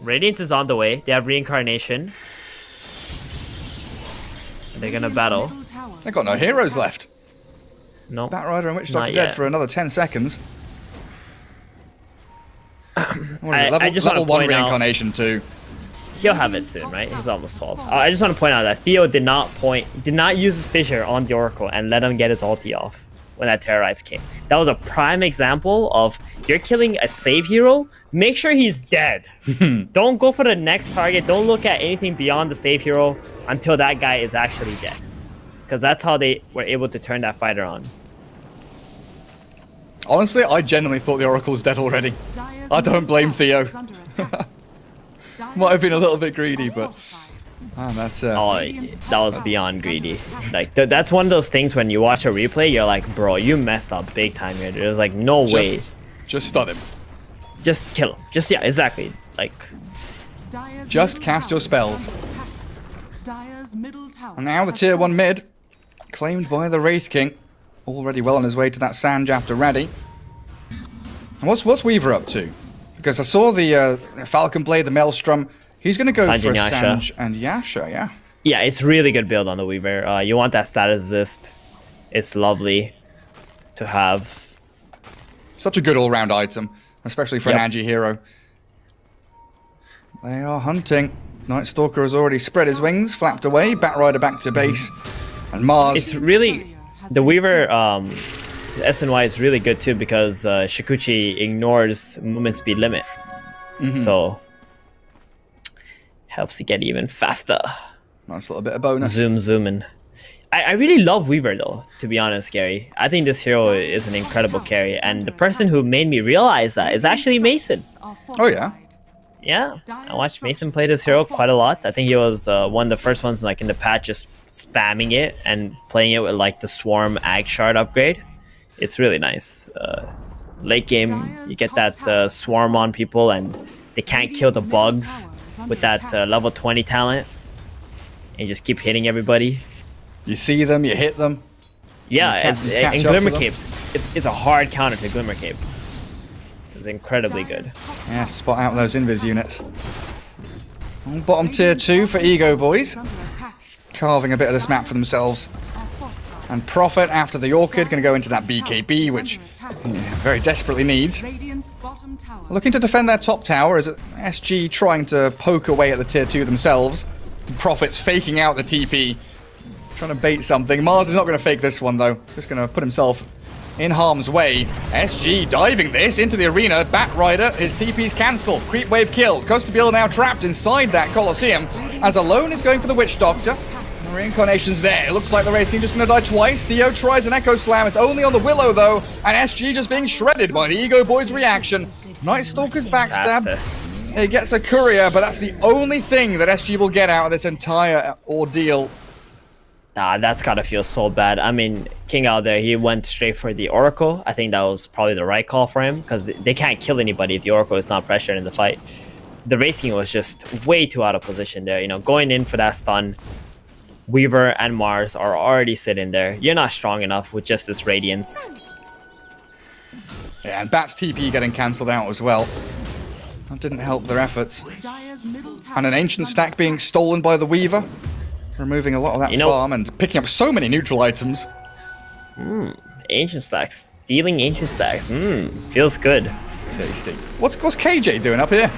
Radiance is on the way. They have Reincarnation. They're gonna battle. They've got no heroes left. No. Bat Rider and Witch Doctor Not dead yet. for another 10 seconds. I just level want to 1 point out, Reincarnation too. he'll have it soon, right? He's almost 12. I just want to point out that Theo did not use his fissure on the Oracle and let him get his ulti off when that Terrorize came. That was a prime example of you're killing a save hero, make sure he's dead. Don't go for the next target. Don't look at anything beyond the save hero until that guy is actually dead. Because that's how they were able to turn that fighter on. Honestly, I genuinely thought the Oracle was dead already. I don't blame Theo. Might have been a little bit greedy, but man, that's Oh, that was beyond greedy. Like that's one of those things when you watch a replay, you're like, bro, you messed up big time here. There's like no way. Just stun him. Just kill him. Just yeah, exactly. Like just cast your spells. And now the tier 1 mid, claimed by the Wraith King, already well on his way to that Sanj after ready. And what's Weaver up to? Because I saw the Falcon Blade, the Maelstrom. He's going to go Sanj for and Yasha. Sanj and Yasha, yeah. yeah, it's really good build on the Weaver. You want that status assist. It's lovely to have. Such a good all-round item, especially for Yep. an Agi hero. They are hunting. Night Stalker has already spread his wings, flapped away. Bat Rider back to base. And Mars. It's really the Weaver. The SNY is really good too because Shikuchi ignores movement speed limit, so helps you get even faster. Nice little bit of bonus. Zooming. I really love Weaver though, to be honest, Gary. I think this hero is an incredible carry, and the person who made me realize that is actually Mason. Oh yeah. Yeah, I watched Mason play this hero quite a lot. I think he was one of the first ones like in the patch just spamming it and playing it with like the Swarm Ag Shard upgrade. It's really nice. Late game, you get that Swarm on people and they can't kill the bugs with that level 20 talent. And you just keep hitting everybody. You see them, you hit them. Yeah, and Glimmer them. Capes. It's a hard counter to Glimmer Cape. It's incredibly good. Yeah, spot out those invis units. On bottom tier 2 for EGOBOYS. Carving a bit of this map for themselves. And Prophet after the Orchid, going to go into that BKB, which very desperately needs. Looking to defend their top tower. Is it SG trying to poke away at the tier 2 themselves? Prophet's faking out the TP. Trying to bait something. Mars is not going to fake this one, though. Just going to put himself in harm's way. SG diving this into the arena. Bat Rider, his TP's cancelled. Creep wave killed. Costabil now trapped inside that Colosseum. As Alone is going for the Witch Doctor. Reincarnation's there. It looks like the Wraith King just going to die twice. Theo tries an Echo Slam. It's only on the Willow, though. And SG just being shredded by the EGOBOYS reaction. Night Stalker's backstab. It gets a courier, but that's the only thing that SG will get out of this entire ordeal. Nah, that's gotta feel so bad. I mean, King out there, he went straight for the Oracle. I think that was probably the right call for him because they can't kill anybody if the Oracle is not pressured in the fight. The Wraith King was just way too out of position there. You know, going in for that stun. Weaver and Mars are already sitting there. You're not strong enough with just this Radiance. Yeah, and Bat's TP getting cancelled out as well. That didn't help their efforts. Dire's middle tower And an ancient stack being stolen by the Weaver, removing a lot of that farm and picking up so many neutral items. Ancient stacks. Stealing ancient stacks. Feels good. Tasty. What's KJ doing up here?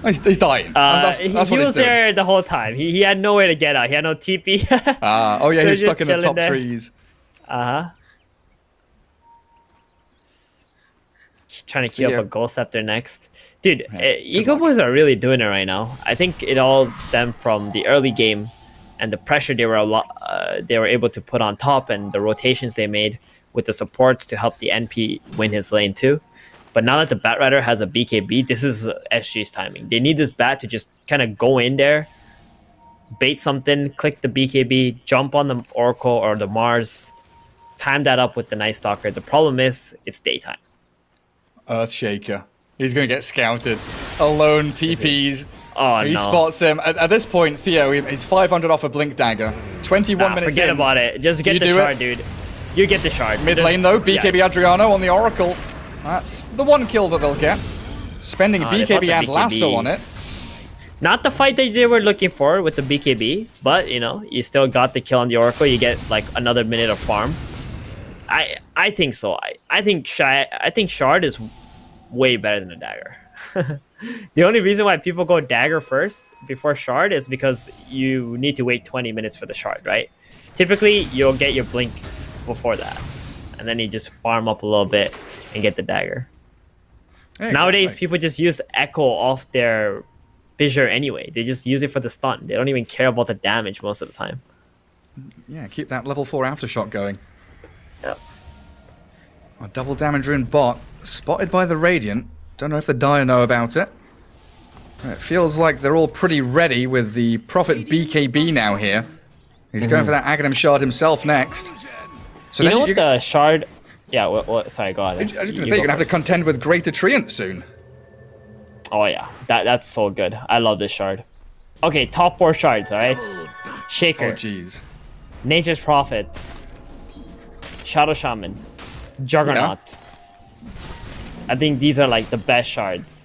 Oh, he's dying. That's he what was there the whole time. He had nowhere to get out. He had no TP. Oh yeah, So he was stuck in the chilling top there. trees. Trying to queue up a Gold Scepter next. Dude, EGOBOYS are really doing it right now. I think it all stemmed from the early game and the pressure they were able to put on top and the rotations they made with the supports to help the NP win his lane too. But now that the Bat Rider has a BKB, this is SG's timing. They need this Bat to just kind of go in there, bait something, click the BKB, jump on the Oracle or the Mars, time that up with the Night Stalker. The problem is, it's daytime. Earthshaker. He's going to get scouted. Alone TPs. Oh, he no. spots him. At this point, Theo, he's 500 off a Blink Dagger. 21 minutes forget in. about it. Just get the shard, dude. You get the shard. Mid lane, though, BKB Adriano on the Oracle. That's the one kill that they'll get. Spending BKB and Lasso on it. Not the fight that they were looking for with the BKB, but, you know, you still got the kill on the Oracle. You get, like, another minute of farm. I think so. I think Shard is way better than a Dagger. The only reason why people go Dagger first before Shard is because you need to wait 20 minutes for the Shard, right? Typically, you'll get your Blink before that. And then you just farm up a little bit and get the Dagger. Yeah, Nowadays, people just use Echo off their Fissure anyway. They just use it for the stun. They don't even care about the damage most of the time. Yeah, keep that level 4 Aftershock going. Yep. A double damage rune bot. Spotted by the Radiant. Don't know if the Dire know about it. It feels like they're all pretty ready with the Prophet BKB now here. He's going for that Aghanim Shard himself next. So you know what the Shard... Yeah, sorry, go ahead. I was just going to say, you're going to have to contend with Greater Treant soon. Oh, yeah. That's so good. I love this Shard. Okay, top 4 shards, alright? Shaker. Oh, jeez. Nature's Prophet. Shadow Shaman. Juggernaut. Yeah. I think these are like the best shards.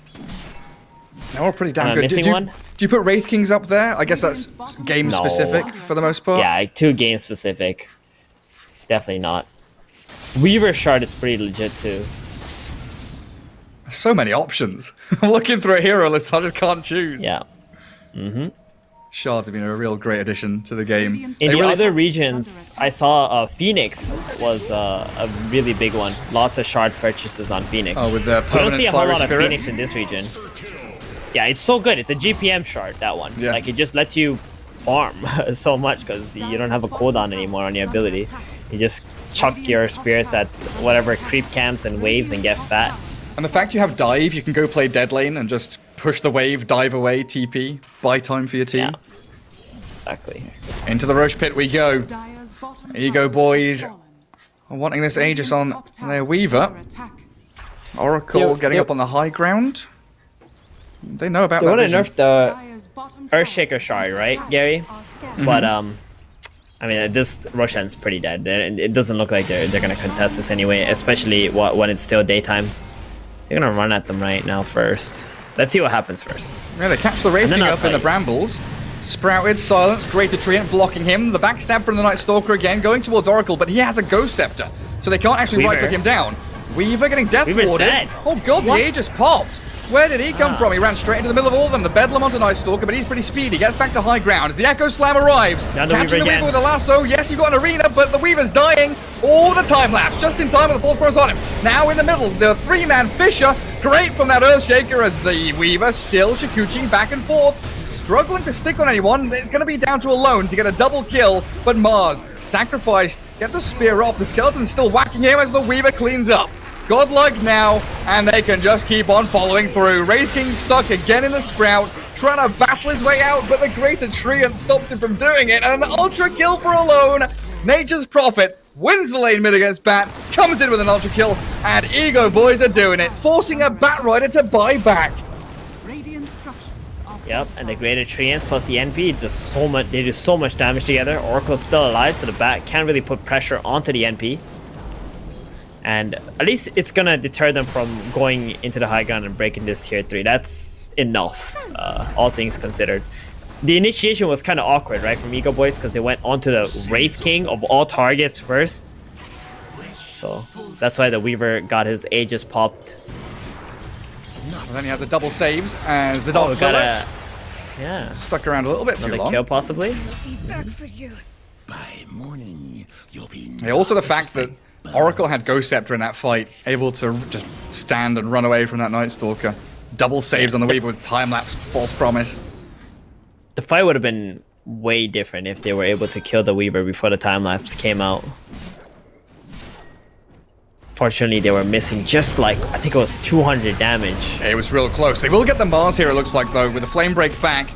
They're all pretty damn good. Do you put Wraith Kings up there? I guess that's game specific for the most part. Yeah, like 2 game specific. Definitely not. Weaver Shard is pretty legit too. So many options. I'm looking through a hero list, I just can't choose. Yeah. Shards have been a real great addition to the game. In the other regions, I saw Phoenix was a really big one. Lots of shard purchases on Phoenix. Oh, with the permanent we don't see a whole lot spirit? of Phoenix in this region. Yeah, it's so good. It's a GPM shard, that one. Yeah. Like, it just lets you farm so much because you don't have a cooldown anymore on your ability. You just chuck your spirits at whatever creep camps and waves and get fat. And the fact you have dive, you can go play dead lane and just push the wave, dive away, TP, buy time for your team. Yeah. Exactly. Into the Roche Pit we go. EGOBOYS are wanting this Aegis on their Weaver. Oracle getting up on the high ground. They know about that. They want to nerf the Earthshaker shard, right, Gary? But I mean, this Roshan's pretty dead. It doesn't look like they're gonna contest this anyway, especially when it's still daytime. They're gonna run at them right now first. Let's see what happens first. Yeah, they catch the Wraithing up in the brambles. Sprouted, silenced, Greater Treant blocking him. The backstab from the Night Stalker again, going towards Oracle, but he has a Ghost Scepter, so they can't actually right-click him down. Weaver getting death warded. Oh god, the Aegis popped. Where did he come from? He ran straight into the middle of all of them. The Bedlam onto Night Stalker, but he's pretty speedy. Gets back to high ground as the Echo Slam arrives. Catching the Weaver with a lasso. Yes, you got an arena, but the Weaver's dying. All the time lapse, just in time with the Force Cross on him. Now in the middle, the 3-man Fissure. Great from that Earthshaker as the Weaver still Chikuching back and forth. Struggling to stick on anyone. It's going to be down to Alone to get a double kill, but Mars, sacrificed, gets a spear off. The Skeleton's still whacking him as the Weaver cleans up. Godlike now, and they can just keep on following through. Wraith King stuck again in the Sprout, trying to battle his way out, but the Greater Treant stops him from doing it, and an ultra kill for Alone. Nature's Prophet wins the lane mid against Bat, comes in with an ultra kill, and EGOBOYS are doing it, forcing a Bat Rider to buy back. Yep, and the Greater Treants plus the NP does so much. They do so much damage together. Oracle's still alive, so the Bat can't really put pressure onto the NP. And at least it's going to deter them from going into the high ground and breaking this tier 3. That's enough, all things considered. The initiation was kind of awkward, right, from EGOBOYS, because they went onto the Wraith King of all targets first. So that's why the Weaver got his Aegis popped. And then you have the double saves as the Dark Willow stuck around a little bit too long. Kill possibly. By morning, you'll be Also the fact that Oracle had Ghost Scepter in that fight, able to just stand and run away from that Night Stalker. Double saves on the Weaver with time-lapse False Promise. The fight would have been way different if they were able to kill the Weaver before the time-lapse came out. Fortunately, they were missing just like, I think it was 200 damage. It was real close. They will get the Mars here, it looks like, though, with the Flame Break back.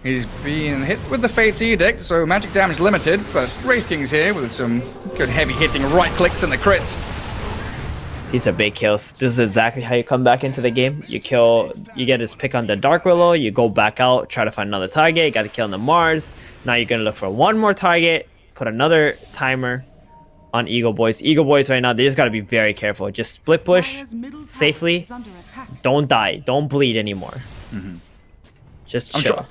He's being hit with the Fate's Edict, so magic damage limited, but Wraith King's here with some good heavy hitting right clicks and the crits. These are big kills. This is exactly how you come back into the game. You kill, you get his pick on the Dark Willow, you go back out, try to find another target, you got to kill on the Mars. Now you're going to look for one more target, put another timer on EGOBOYS. EGOBOYS right now, they just got to be very careful. Just split push safely. Don't die. Don't bleed anymore. Just chill.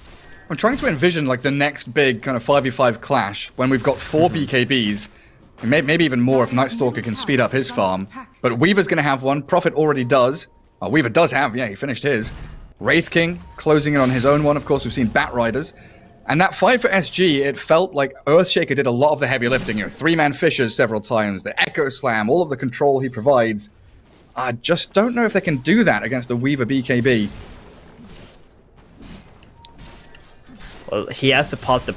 I'm trying to envision like the next big kind of 5v5 clash when we've got 4 BKBs. Maybe even more if Night Stalker can speed up his farm. But Weaver's going to have one. Prophet already does. Weaver does have, he finished his. Wraith King closing in on his own one. Of course, we've seen Bat Riders. And that fight for SG, it felt like Earthshaker did a lot of the heavy lifting. 3-man fishers several times, the Echo Slam, all of the control he provides. I just don't know if they can do that against a Weaver BKB. Well, he has to pop the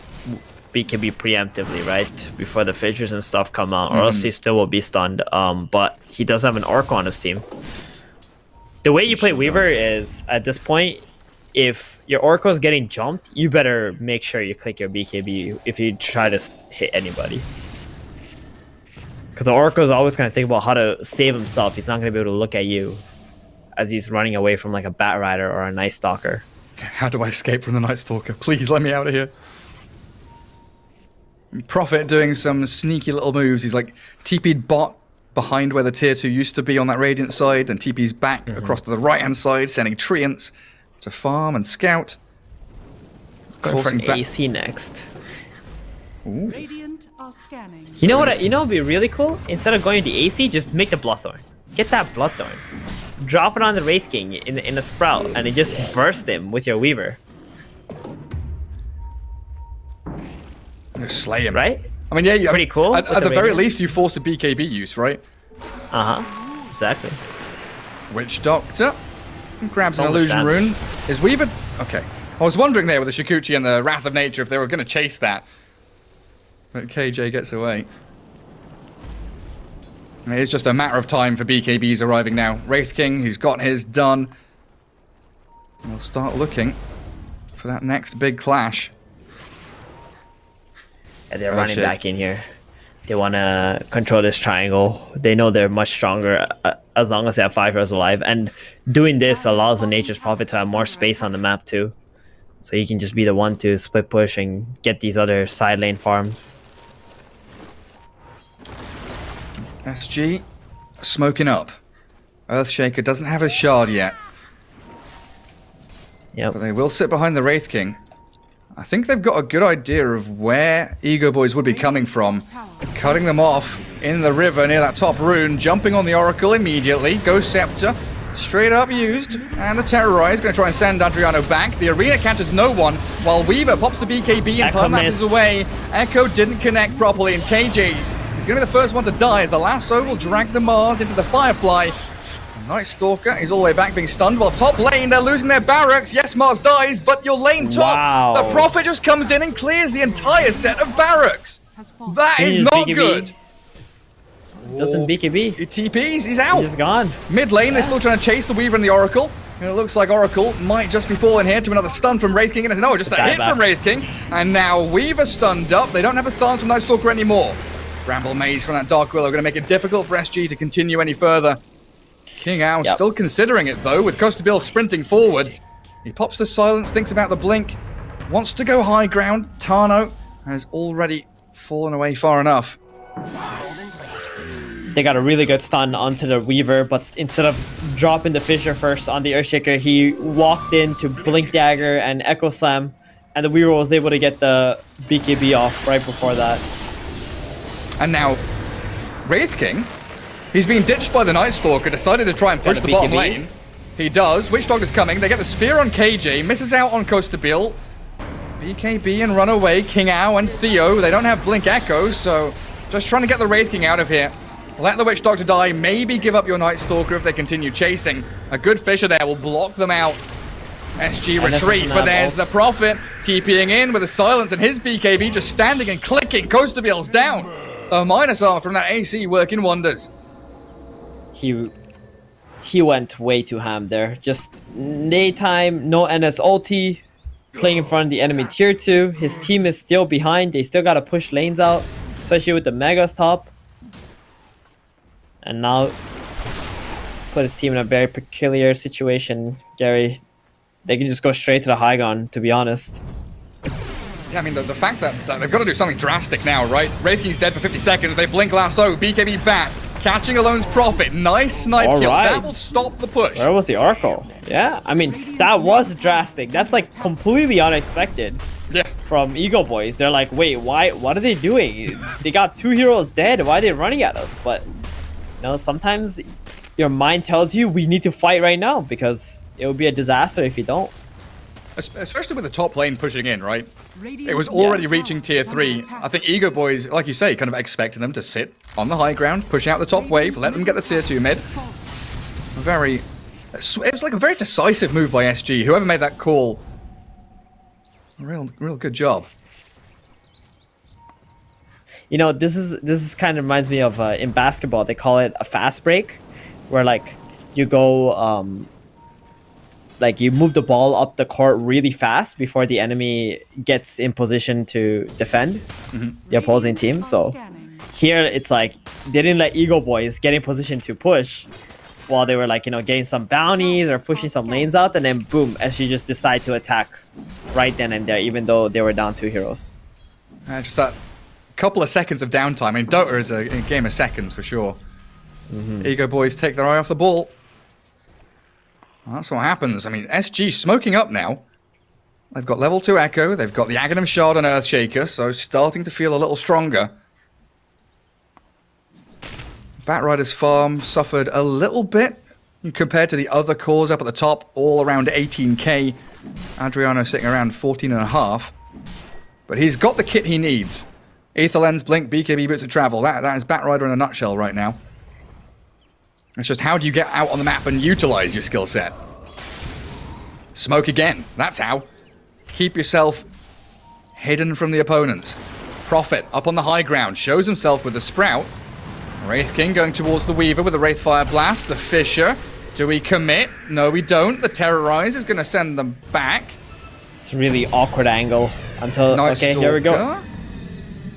BKB preemptively, right? Before the fissures and stuff come out, or else he still will be stunned. But he does have an Oracle on his team. The way you play Weaver is, at this point, if your Oracle is getting jumped, you better make sure you click your BKB if you try to hit anybody. Because the Oracle is always going to think about how to save himself. He's not going to be able to look at you as he's running away from like a Bat Rider or a Night Stalker. How do I escape from the Night Stalker? Please let me out of here. Prophet doing some sneaky little moves. He's like TP'd bot behind where the tier 2 used to be on that Radiant side, and TP's back across to the right-hand side, sending Treants to farm and scout. Going for an AC next. Radiant are scanning. You know what? You know what would be really cool? Instead of going to AC, just make the Bloodthorn. Get that Bloodthorn. Drop it on the Wraith King in a Sprout, and then just burst him with your Weaver. Slay him. Right? I mean, yeah, pretty cool. At the very least, you force a BKB use, right? Exactly. Witch Doctor grabs an illusion rune. Is Weaver... Okay. I was wondering there with the Shikuchi and the Wrath of Nature if they were going to chase that. But KJ gets away. And it's just a matter of time for BKBs arriving now. Wraith King, he's got his done. We'll start looking for that next big clash. Yeah, they're running back in here. They want to control this triangle. They know they're much stronger as long as they have 5 heroes alive. And doing this allows the Nature's Prophet to have more space on the map too. So he can just be the one to split push and get these other side lane farms. SG smoking up. Earthshaker doesn't have a shard yet. Yep. But they will sit behind the Wraith King. I think they've got a good idea of where EGOBOYS would be coming from. Cutting them off in the river near that top rune. Jumping on the Oracle immediately. Ghost Scepter straight up used. And the Terrorize going to try and send Adriano back. The arena catches no one. While Weaver pops the BKB and time lapses away. Echo didn't connect properly. And KJ is going to be the first one to die as the lasso will drag the Mars into the Firefly. Night Stalker is all the way back being stunned, while top lane, they're losing their barracks. Yes, Mars dies, but your lane top, the Prophet just comes in and clears the entire set of barracks. That is not good. Doesn't BKB. He TPs, he's out. He's gone. Mid lane, they're still trying to chase the Weaver and the Oracle. And it looks like Oracle might just be falling here to another stun from Wraith King. And no, just a hit from Wraith King. And now Weaver stunned up. They don't have the silence from Night Stalker anymore. Bramble Maze from that Dark Willow going to make it difficult for SG to continue any further. King Owl still considering it though, with Costa Bill sprinting forward. He pops the silence, thinks about the blink, wants to go high ground. Tano has already fallen away far enough. They got a really good stun onto the Weaver, but instead of dropping the Fissure first on the Earthshaker, he walked in to Blink Dagger and Echo Slam, and the Weaver was able to get the BKB off right before that. And now, Wraith King, he's being ditched by the Night Stalker, decided to try and push the bottom lane. He does. Witch Doctor's coming. They get the spear on KJ, misses out on Costabil. BKB and Runaway, King Ao and Theo. They don't have Blink Echoes, so just trying to get the Wraith King out of here. Let the Witch Doctor die. Maybe give up your Night Stalker if they continue chasing. A good Fissure there will block them out. SG retreat, but there's the Prophet TPing in with a silence and his BKB just standing and clicking. Costabil's down. The minus arm from that AC working wonders. He went way too ham there. Just daytime, no NS ulti, playing in front of the enemy tier 2. His team is still behind. They still got to push lanes out, especially with the Megas top. And now put his team in a very peculiar situation, Gary. They can just go straight to the high ground, to be honest. Yeah, I mean, the fact that they've got to do something drastic now, right? Wraith King's dead for 50 seconds. They blink lasso. BKB bat. Catching Alone's Prophet. Nice snipe kill. That will stop the push. Where was the Oracle? Yeah, I mean, that was drastic. That's like completely unexpected. Yeah. From EGOBOYS. They're like, wait, why? What are they doing? They got 2 heroes dead. Why are they running at us? But, you know, sometimes your mind tells you we need to fight right now because it would be a disaster if you don't. Especially with the top lane pushing in, right? It was already reaching tier 3. I think EGOBOYS, like you say, kind of expected them to sit on the high ground, push out the top wave, let them get the tier 2 mid. It was like a very decisive move by SG. Whoever made that call, real good job. You know, this is kind of reminds me of in basketball they call it a fast break, where like you go like you move the ball up the court really fast before the enemy gets in position to defend the opposing team. So here it's like they didn't let EGOBOYS get in position to push while they were like, you know, getting some bounties or pushing some lanes out, and then boom, SG just decide to attack right then and there, even though they were down 2 heroes. Just that couple of seconds of downtime. I mean, Dota is a game of seconds for sure. EGOBOYS take their eye off the ball. Well, that's what happens. I mean, SG smoking up now. They've got level 2 Echo. They've got the Aghanim Shard and Earthshaker, so starting to feel a little stronger. Batrider's farm suffered a little bit compared to the other cores up at the top, all around 18k. Adriano sitting around 14.5. But he's got the kit he needs. Aether Lens, Blink, BKB, Boots of Travel. That is Batrider in a nutshell right now. It's just how do you get out on the map and utilize your skill set? Smoke again. That's how. Keep yourself hidden from the opponents. Prophet up on the high ground. Shows himself with the Sprout. Wraith King going towards the Weaver with the Wraith Fire Blast. The Fissure. Do we commit? No, we don't. The Terrorize is going to send them back. It's a really awkward angle until... Okay, here we go.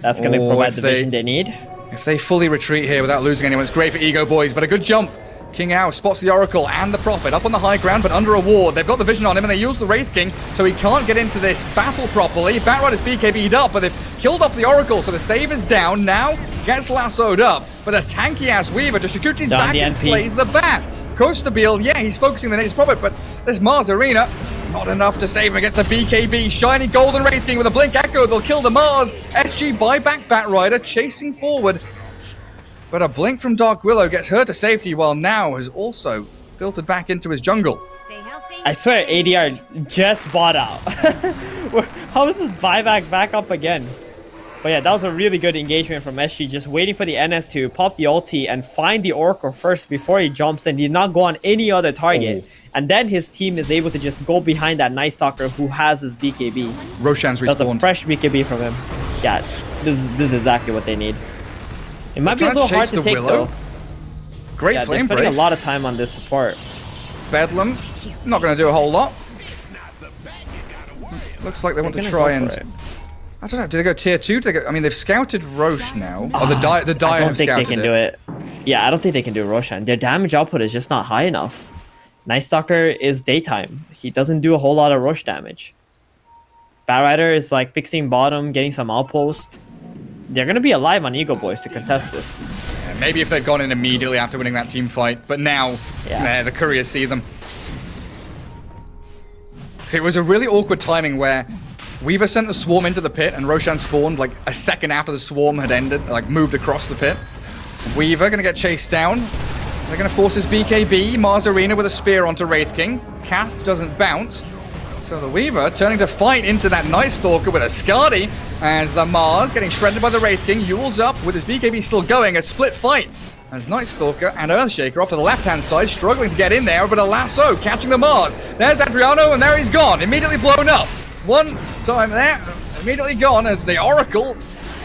That's going to provide the vision they need. If they fully retreat here without losing anyone, it's great for EGOBOYS, but a good jump. King Ao spots the Oracle and the Prophet up on the high ground, but under a ward. They've got the vision on him, and they use the Wraith King, so he can't get into this battle properly. Batrider's BKB'd up, but they've killed off the Oracle, so the save is down. Now gets lassoed up, but a tanky-ass Weaver to Shikuti's back and slays the Bat. Costabil, yeah, he's focusing the next Prophet, but this Mars Arena, not enough to save him against the BKB. Shiny Golden Wraith King with a Blink Echo. They'll kill the Mars. SG buy back Batrider, chasing forward. But a blink from Dark Willow gets her to safety, while Now has also filtered back into his jungle. I swear ADR just bought out. How is this buyback back up again? But yeah, that was a really good engagement from SG, just waiting for the NS to pop the ulti and find the Oracle first before he jumps in. He did not go on any other target. And then his team is able to just go behind that Night Stalker who has his BKB. Roshan's respawned. That's a fresh BKB from him. Yeah, this is exactly what they need. It might be a little hard to take though. Great flame break. They're spending a lot of time on this support. Bedlam, not going to do a whole lot. Looks like they want to try and... I don't know, do they go tier 2? Do they go, I mean, they've scouted Rosh now. Oh, the Dire have scouted it. I don't think they can do it. Yeah, I don't think they can do Roshan. Their damage output is just not high enough. Night Stalker is daytime. He doesn't do a whole lot of Rosh damage. Batrider is like fixing bottom, getting some outpost. They're going to be alive on EGOBOYS to contest this. Maybe if they'd gone in immediately after winning that team fight, but now the couriers see them. So it was a really awkward timing where Weaver sent the swarm into the pit and Roshan spawned like a second after the swarm had ended, like moved across the pit. Weaver gonna get chased down. They're gonna force his BKB. Mars Arena with a spear onto Wraith King. Cast doesn't bounce. So the Weaver turning to fight into that Night Stalker with a Skadi, as the Mars getting shredded by the Wraith King. Yule's up with his BKB still going. A split fight as Night Stalker and Earthshaker off to the left-hand side, struggling to get in there, but a lasso catching the Mars. There's Adriano, and there he's gone. Immediately blown up. One time there, immediately gone as the Oracle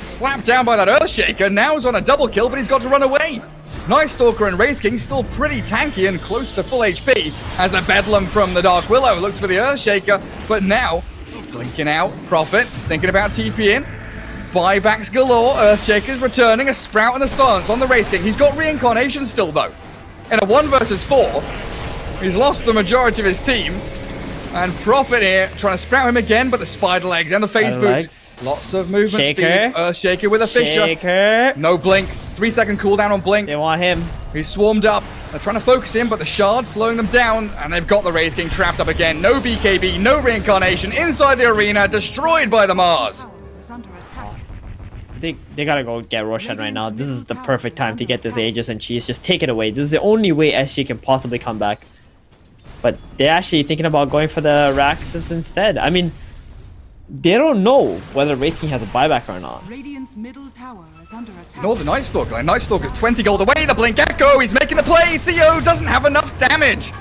slapped down by that Earthshaker. Now he's on a double kill, but he's got to run away. Night Stalker and Wraith King still pretty tanky and close to full HP as the Bedlam from the Dark Willow looks for the Earthshaker, but now blinking out. Prophet thinking about TP in. Buybacks galore. Earthshaker's returning. A Sprout and a Silence on the Wraith King. He's got Reincarnation still though. In a 1 versus 4, he's lost the majority of his team. And Prophet here trying to Sprout him again, but the Spider Legs and the Phase Boost. Lots of movement speed. Earthshaker with a Fisher. No blink. 3-second cooldown on blink. They want him. He's swarmed up. They're trying to focus him, but the Shard slowing them down, and they've got the Wraith King trapped up again. No BKB, no Reincarnation inside the arena, destroyed by the Mars. They gotta go get Roshan right now. This is the perfect time to get this Aegis and Cheese. Just take it away. This is the only way SG can possibly come back. But they're actually thinking about going for the Raxus instead. I mean, they don't know whether Wraith King has a buyback or not. Radiant's middle tower is under attack. No, the Night Stalker. Like, Night Stalker's 20 gold away. The Blink Echo. He's making the play. Theo doesn't have enough damage.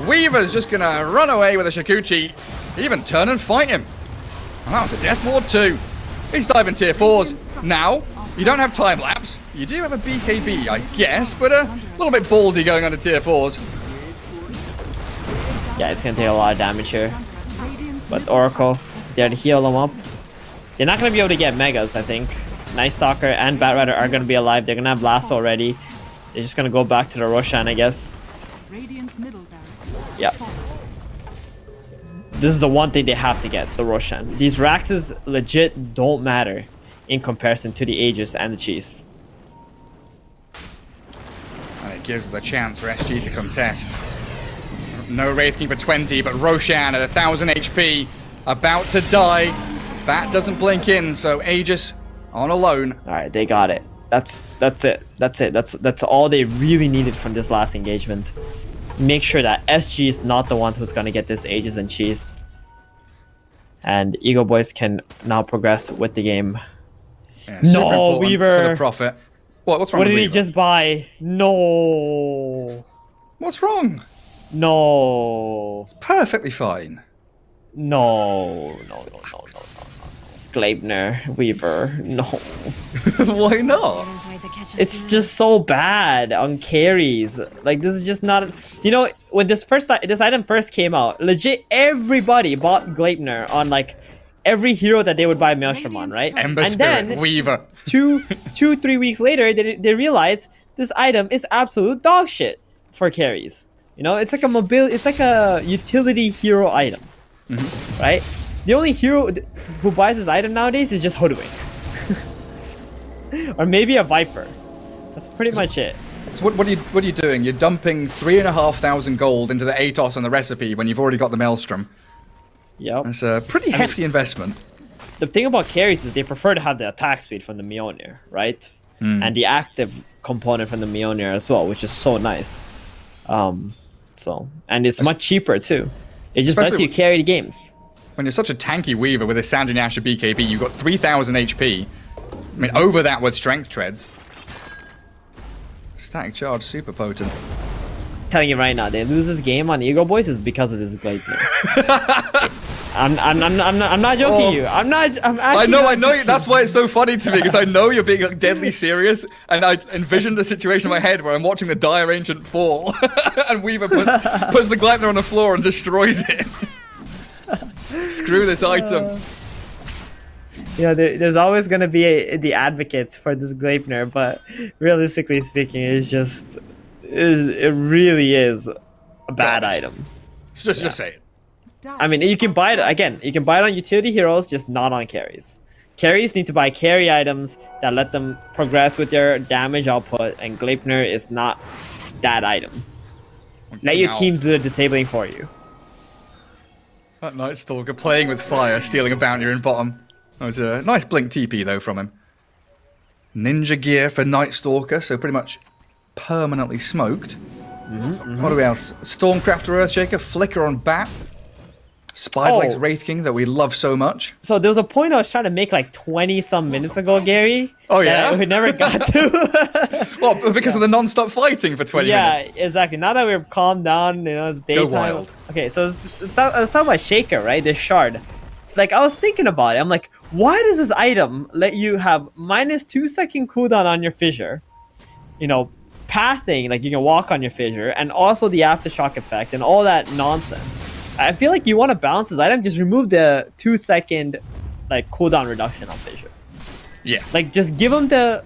Weaver's just gonna run away with a Shikuchi. Even turn and fight him. And that was a Death Ward too. He's diving tier 4s. Now, you don't have time lapse. You do have a BKB, I guess, but a little bit ballsy going on to tier 4s. Yeah, it's gonna take a lot of damage here. But Oracle, there to heal them up. They're not gonna be able to get Megas, I think. Night Stalker and Batrider are gonna be alive. They're gonna have Lasso already. They're just gonna go back to the Roshan, I guess. Yep. This is the one thing they have to get, the Roshan. These Raxes legit don't matter in comparison to the Aegis and the Cheese. And it gives the chance for SG to contest. No Wraith King for 20, but Roshan at 1000 HP, about to die. Bat doesn't blink in, so Aegis on alone. All right, they got it. That's it. That's all they really needed from this last engagement. Make sure that SG is not the one who's gonna get this Aegis and Cheese. And EGOBOYS can now progress with the game. Yeah, no, Weaver. For the Prophet. What's wrong? What with did Weaver? he just buy? No. What's wrong? No. It's perfectly fine. No. Gleipnir, Weaver, no. Why not? It's just so bad on carries. Like, this is just not... You know, when this item first came out, legit everybody bought Gleipnir on, like, every hero that they would buy Maelstrom on, right? Ember and Spirit, then, Weaver. 3 weeks later, they realized this item is absolute dog shit for carries. You know, it's like a utility hero item, right? The only hero who buys this item nowadays is just Hoodwink. Or maybe a Viper. That's pretty much it. So what are you doing? You're dumping 3,500 gold into the Atos and the recipe when you've already got the Maelstrom. Yep. That's a pretty hefty investment. The thing about carries is they prefer to have the attack speed from the Mjolnir, right? And the active component from the Mjolnir as well, which is so nice. And it's much cheaper too. It just lets you carry the games. When you're such a tanky Weaver with a Sandry Asher BKB, you've got 3,000 HP. I mean, over that with Strength Treads. Static Charge, super potent. I'm telling you right now, they lose this game on EGOBOYS is because of this Gleipnir. I'm not joking you. I'm actually I know. That's why it's so funny to me, because I know you're being like, deadly serious, and I envisioned a situation in my head where I'm watching the Dire Ancient fall, and Weaver puts the Gleipnir on the floor and destroys it. Screw this item. Yeah, there's always going to be the advocates for this Gleipnir, but realistically speaking, it really is a bad item. Just say it. I mean, you can buy it, again, you can buy it on utility heroes, just not on carries. Carries need to buy carry items that let them progress with their damage output, and Gleipnir is not that item. Let your teams do the disabling for you. That Night Stalker playing with fire, stealing a bounty in bottom. That was a nice blink TP though from him. Ninja gear for Night Stalker, so pretty much permanently smoked. What do we else? Stormcrafter, Earthshaker, Flicker on Bat. Spiderlegs Wraith King that we love so much. So there was a point I was trying to make like 20-some minutes ago, Gary. Oh yeah? We never got to. Well, because of the non-stop fighting for 20 minutes. Yeah, exactly. Now that we've calmed down, you know, it's daytime. Go wild. Okay, so I was talking about Shaker, right? This shard. Like, I was thinking about it. I'm like, why does this item let you have -2 second cooldown on your fissure? You know, pathing, like you can walk on your fissure, and also the aftershock effect and all that nonsense. I feel like you want to balance this item, just remove the 2 second like cooldown reduction on fissure. Yeah. Like, just give them the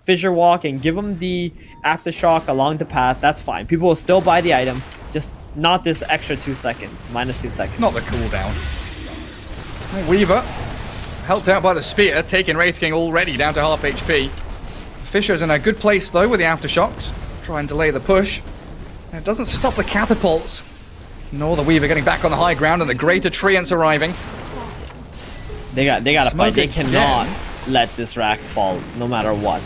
fissure walk and give them the aftershock along the path. That's fine. People will still buy the item, just not this extra 2 seconds, -2 seconds. Not the cooldown. Weaver, helped out by the spear, taking Wraith King already down to half HP. Fisher's in a good place though with the aftershocks. Try and delay the push. And it doesn't stop the catapults. Nor the Weaver getting back on the high ground, and the Greater Treants arriving. They gotta fight. They Smoking cannot again. let this Rax fall, no matter what.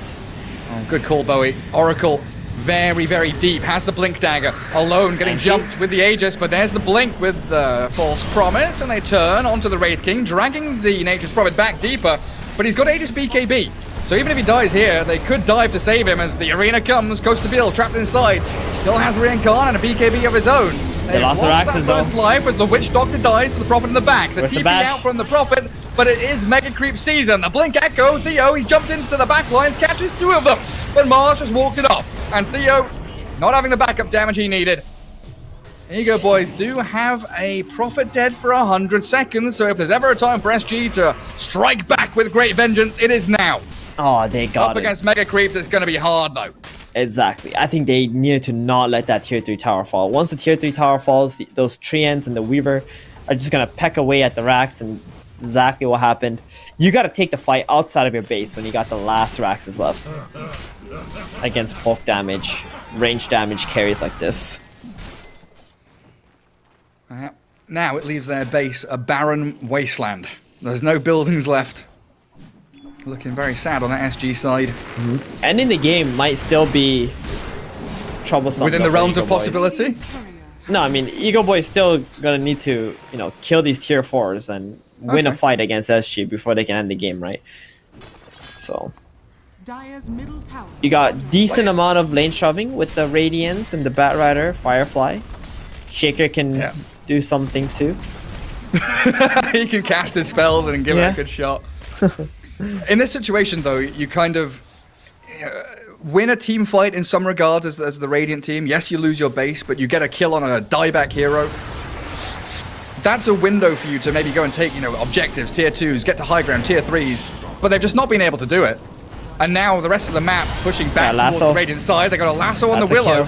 Oh, good call, Bowie. Oracle, very, very deep. Has the Blink Dagger. Alone, getting jumped with the Aegis, but there's the Blink with the False Promise, and they turn onto the Wraith King, dragging the Nature's Prophet back deeper, but he's got Aegis BKB. So even if he dies here, they could dive to save him as the arena comes. Goes to Bill, trapped inside. Still has Reincarn and a BKB of his own. They lost their axes though. First life as the Witch Doctor dies to the Prophet in the back. The Where's the TP bash? out from the Prophet, but it is Mega Creep season. The Blink Echo, Theo, he's jumped into the back lines, catches 2 of them. But Mars just walks it off. And Theo, not having the backup damage he needed. EGOBOYS do have a Prophet dead for 100 seconds, so if there's ever a time for SG to strike back with great vengeance, it is now. Oh, they got Up it. against Mega Creeps, it's going to be hard though. Exactly. I think they needed to not let that tier 3 tower fall. Once the tier 3 tower falls, those Treants and the Weaver are just going to peck away at the Rax, and it's exactly what happened. You got to take the fight outside of your base when you got the last Raxes left against bulk damage, range damage carries like this. Now it leaves their base a barren wasteland. There's no buildings left. Looking very sad on that SG side. Ending the game might still be troublesome. Within the realms of EGOBOYS. possibility? No, I mean, EGOBOYS still gonna need to, you know, kill these tier 4s and win a fight against SG before they can end the game, right? So Dire's middle tower you got decent amount of lane shoving with the Radiance and the Batrider, Firefly. Shaker can do something too. He can cast his spells and give it a good shot. In this situation, though, you kind of win a team fight in some regards as the Radiant team. Yes, you lose your base, but you get a kill on a dieback hero. That's a window for you to maybe go and take, you know, objectives, tier 2s, get to high ground, tier 3s, but they've just not been able to do it. And now the rest of the map pushing back towards the Radiant side. They got a lasso on the Willow.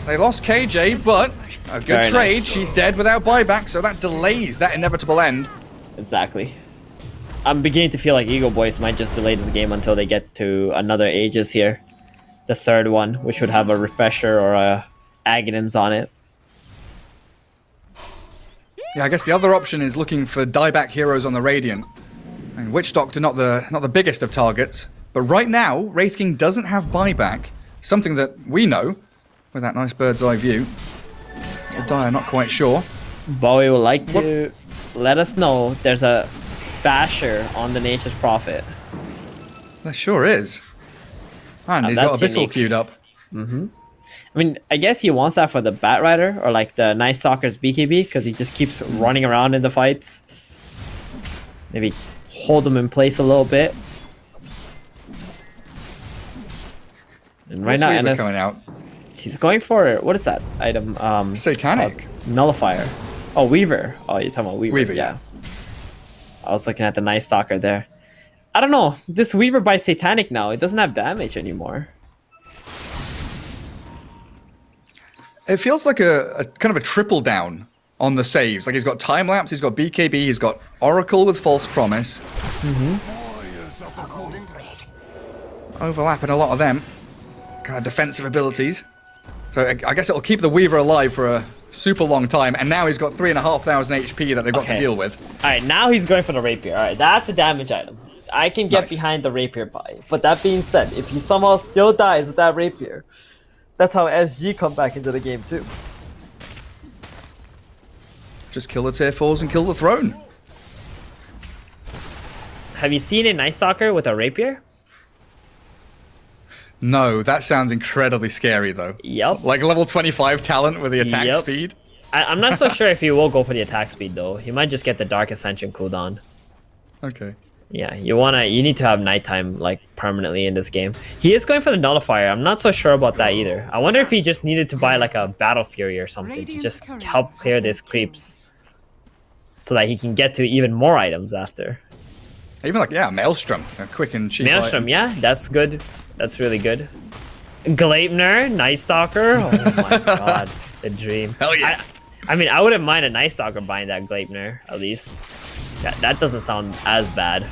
They lost KJ, but a good trade. Nice. She's dead without buyback, so that delays that inevitable end. Exactly. I'm beginning to feel like EGOBOYS might just delay this game until they get to another Aegis here. The third one, which would have a Refresher or a Aghanims on it. Yeah, I guess the other option is looking for dieback heroes on the Radiant. And Witch Doctor not the biggest of targets. But right now, Wraith King doesn't have buyback. Something that we know, with that nice bird's eye view. Dire not quite sure. Bowie would like to let us know there's a Basher on the Nature's Prophet. There sure is. And he's got Abyssal queued up. I mean, I guess he wants that for the Batrider or like the Night Stalker's BKB because he just keeps running around in the fights. Maybe hold him in place a little bit. And right now, NS coming out. He's going for what is that item? Satanic Nullifier. Oh, Weaver. Oh, you're talking about Weaver. Weaver, yeah. I was looking at the Night Stalker there. I don't know. This Weaver by Satanic now. It doesn't have damage anymore. It feels like a kind of a triple down on the saves. Like, he's got time lapse, he's got BKB, he's got Oracle with False Promise. Overlapping a lot of them. Kind of defensive abilities. So I guess it'll keep the Weaver alive for a super long time, and now he's got 3,500 HP that they've got to deal with. Alright, now he's going for the Rapier. Alright, that's a damage item. I can get behind the Rapier buy. But that being said, if he somehow still dies with that Rapier, that's how SG come back into the game too. Just kill the tier 4s and kill the throne. Have you seen a Night Stalker with a Rapier? No, that sounds incredibly scary though. Yep. Like level 25 talent with the attack speed. I'm not so sure if he will go for the attack speed though. He might just get the Dark Ascension cooldown. Okay. Yeah, you need to have nighttime like permanently in this game. He is going for the Nullifier. I'm not so sure about that either. I wonder if he just needed to buy like a Battle Fury or something to just help clear these creeps, so that he can get to even more items after. Even like Maelstrom, a quick and cheap. Maelstrom, yeah, that's good. That's really good. Gleipnir, Night Stalker. Oh my god, the dream. Hell yeah. I mean, I wouldn't mind a Night Stalker buying that Gleipnir at least. That doesn't sound as bad.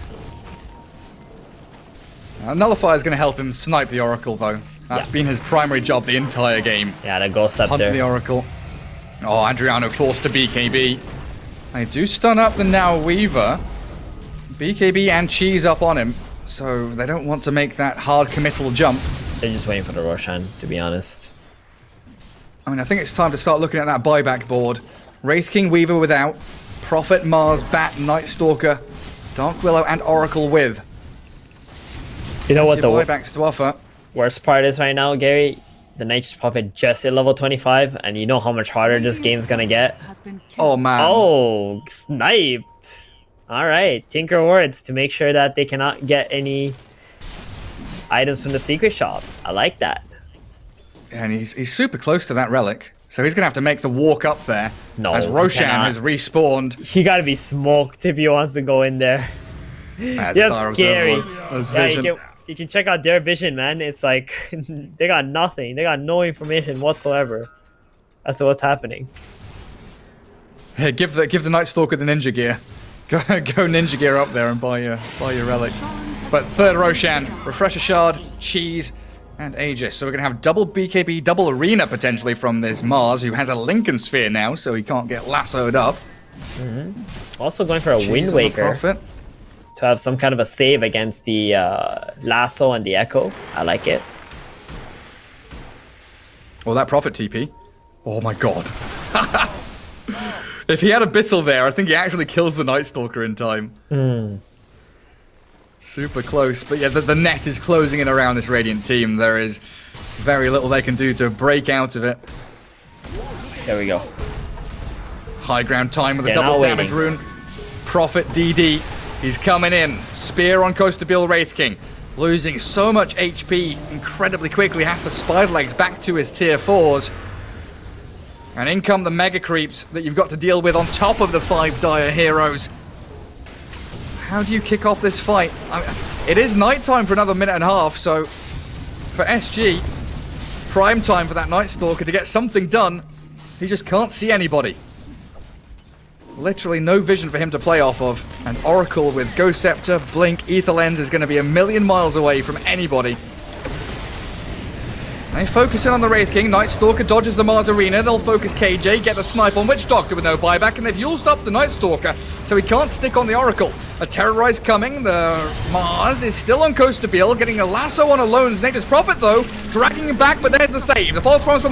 Nullifier is going to help him snipe the Oracle, though. That's been his primary job the entire game. Yeah, the Ghost Scepter. Hunt the Oracle. Oh, Adriano forced to BKB. They do stun up the now Weaver. BKB and Cheese up on him, so they don't want to make that hard committal jump. They're just waiting for the Roshan, to be honest. I mean, I think it's time to start looking at that buyback board. Wraith King Weaver without. Prophet, Mars, Bat, Night Stalker, Dark Willow, and Oracle with. You know what the buybacks to offer. Worst part is right now, Gary? The Night's Prophet just hit level 25, and you know how much harder this game's gonna get. Oh man. Oh, sniped. Alright, Tinker Words to make sure that they cannot get any items from the secret shop. I like that. And he's super close to that relic. So he's going to have to make the walk up there. No, as Roshan has respawned. He got to be smoked if he wants to go in there. That's scary. Yeah, you can check out their vision, man. It's like they got nothing. They got no information whatsoever as to what's happening. Hey, give the Night Stalker the ninja gear. Go ninja gear up there and buy your relic. But third Roshan, Refresher Shard, Cheese, and Aegis. So we're going to have double BKB, double Arena potentially from this Mars, who has a Lincoln Sphere now, so he can't get lassoed up. Also going for a Wind Waker to have some kind of a save against the Lasso and the Echo. I like it. Well, that Prophet TP. Oh my god. If he had Abyssal there, I think he actually kills the Night Stalker in time. Super close, but yeah, the net is closing in around this Radiant team. There is very little they can do to break out of it. There we go. High ground time with a double damage rune. Prophet DD, he's coming in. Spear on Coastabil Wraith King. Losing so much HP incredibly quickly, has to spider legs back to his tier 4s. And in come the mega creeps that you've got to deal with on top of the 5 dire heroes. How do you kick off this fight? I mean, it is nighttime for another minute and a half, so for SG, prime time for that Night Stalker to get something done. He just can't see anybody. Literally no vision for him to play off of. And Oracle with Ghost Scepter, Blink, Ether Lens is going to be a million miles away from anybody. They focus in on the Wraith King. Night Stalker dodges the Mars Arena. They'll focus KJ, get the snipe on Witch Doctor with no buyback, and they've used up the Night Stalker, so he can't stick on the Oracle. A Terrorize coming. The Mars is still on Coastabil, getting a lasso on Alone's Nature's Prophet, though, dragging him back, but there's the save. The false promise from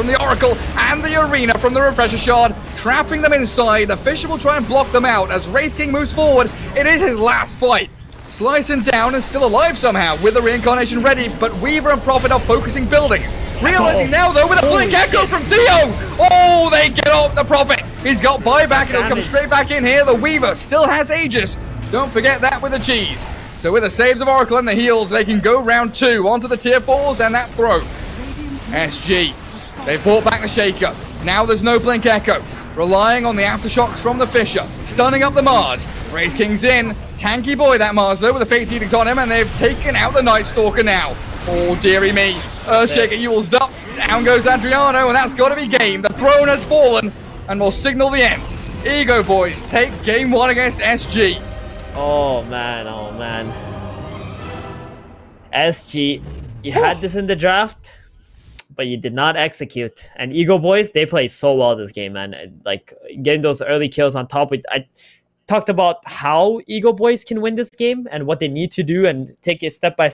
the Oracle and the Arena from the Refresher Shard, trapping them inside. The Fisher will try and block them out as Wraith King moves forward. It is his last fight. Slicing down and still alive somehow with the reincarnation ready, but Weaver and Prophet are focusing buildings. Realizing now though with a Blink Echo from Theo! Oh, they get off the Prophet! He's got buyback and he'll come straight back in here. The Weaver still has Aegis. Don't forget that with the cheese. So with the saves of Oracle and the heals, they can go round 2 onto the tier 4s and that throw. SG, they brought back the Shaker. Now there's no Blink Echo. Relying on the aftershocks from the Fisher, stunning up the Mars. Wraith King's in. Tanky boy, that Mars, though, with a Fate Edict on him, and they've taken out the Night Stalker now. Oh, dearie me. Earthshaker Yule's up. Down goes Adriano, and that's got to be game. The throne has fallen. and we'll signal the end. EGOBOYS take game 1 against SG. Oh man, oh man. SG, you had this in the draft, but you did not execute. And EGOBOYS, they play so well this game, man. Like, getting those early kills on top. I talked about how EGOBOYS can win this game and what they need to do and take it step by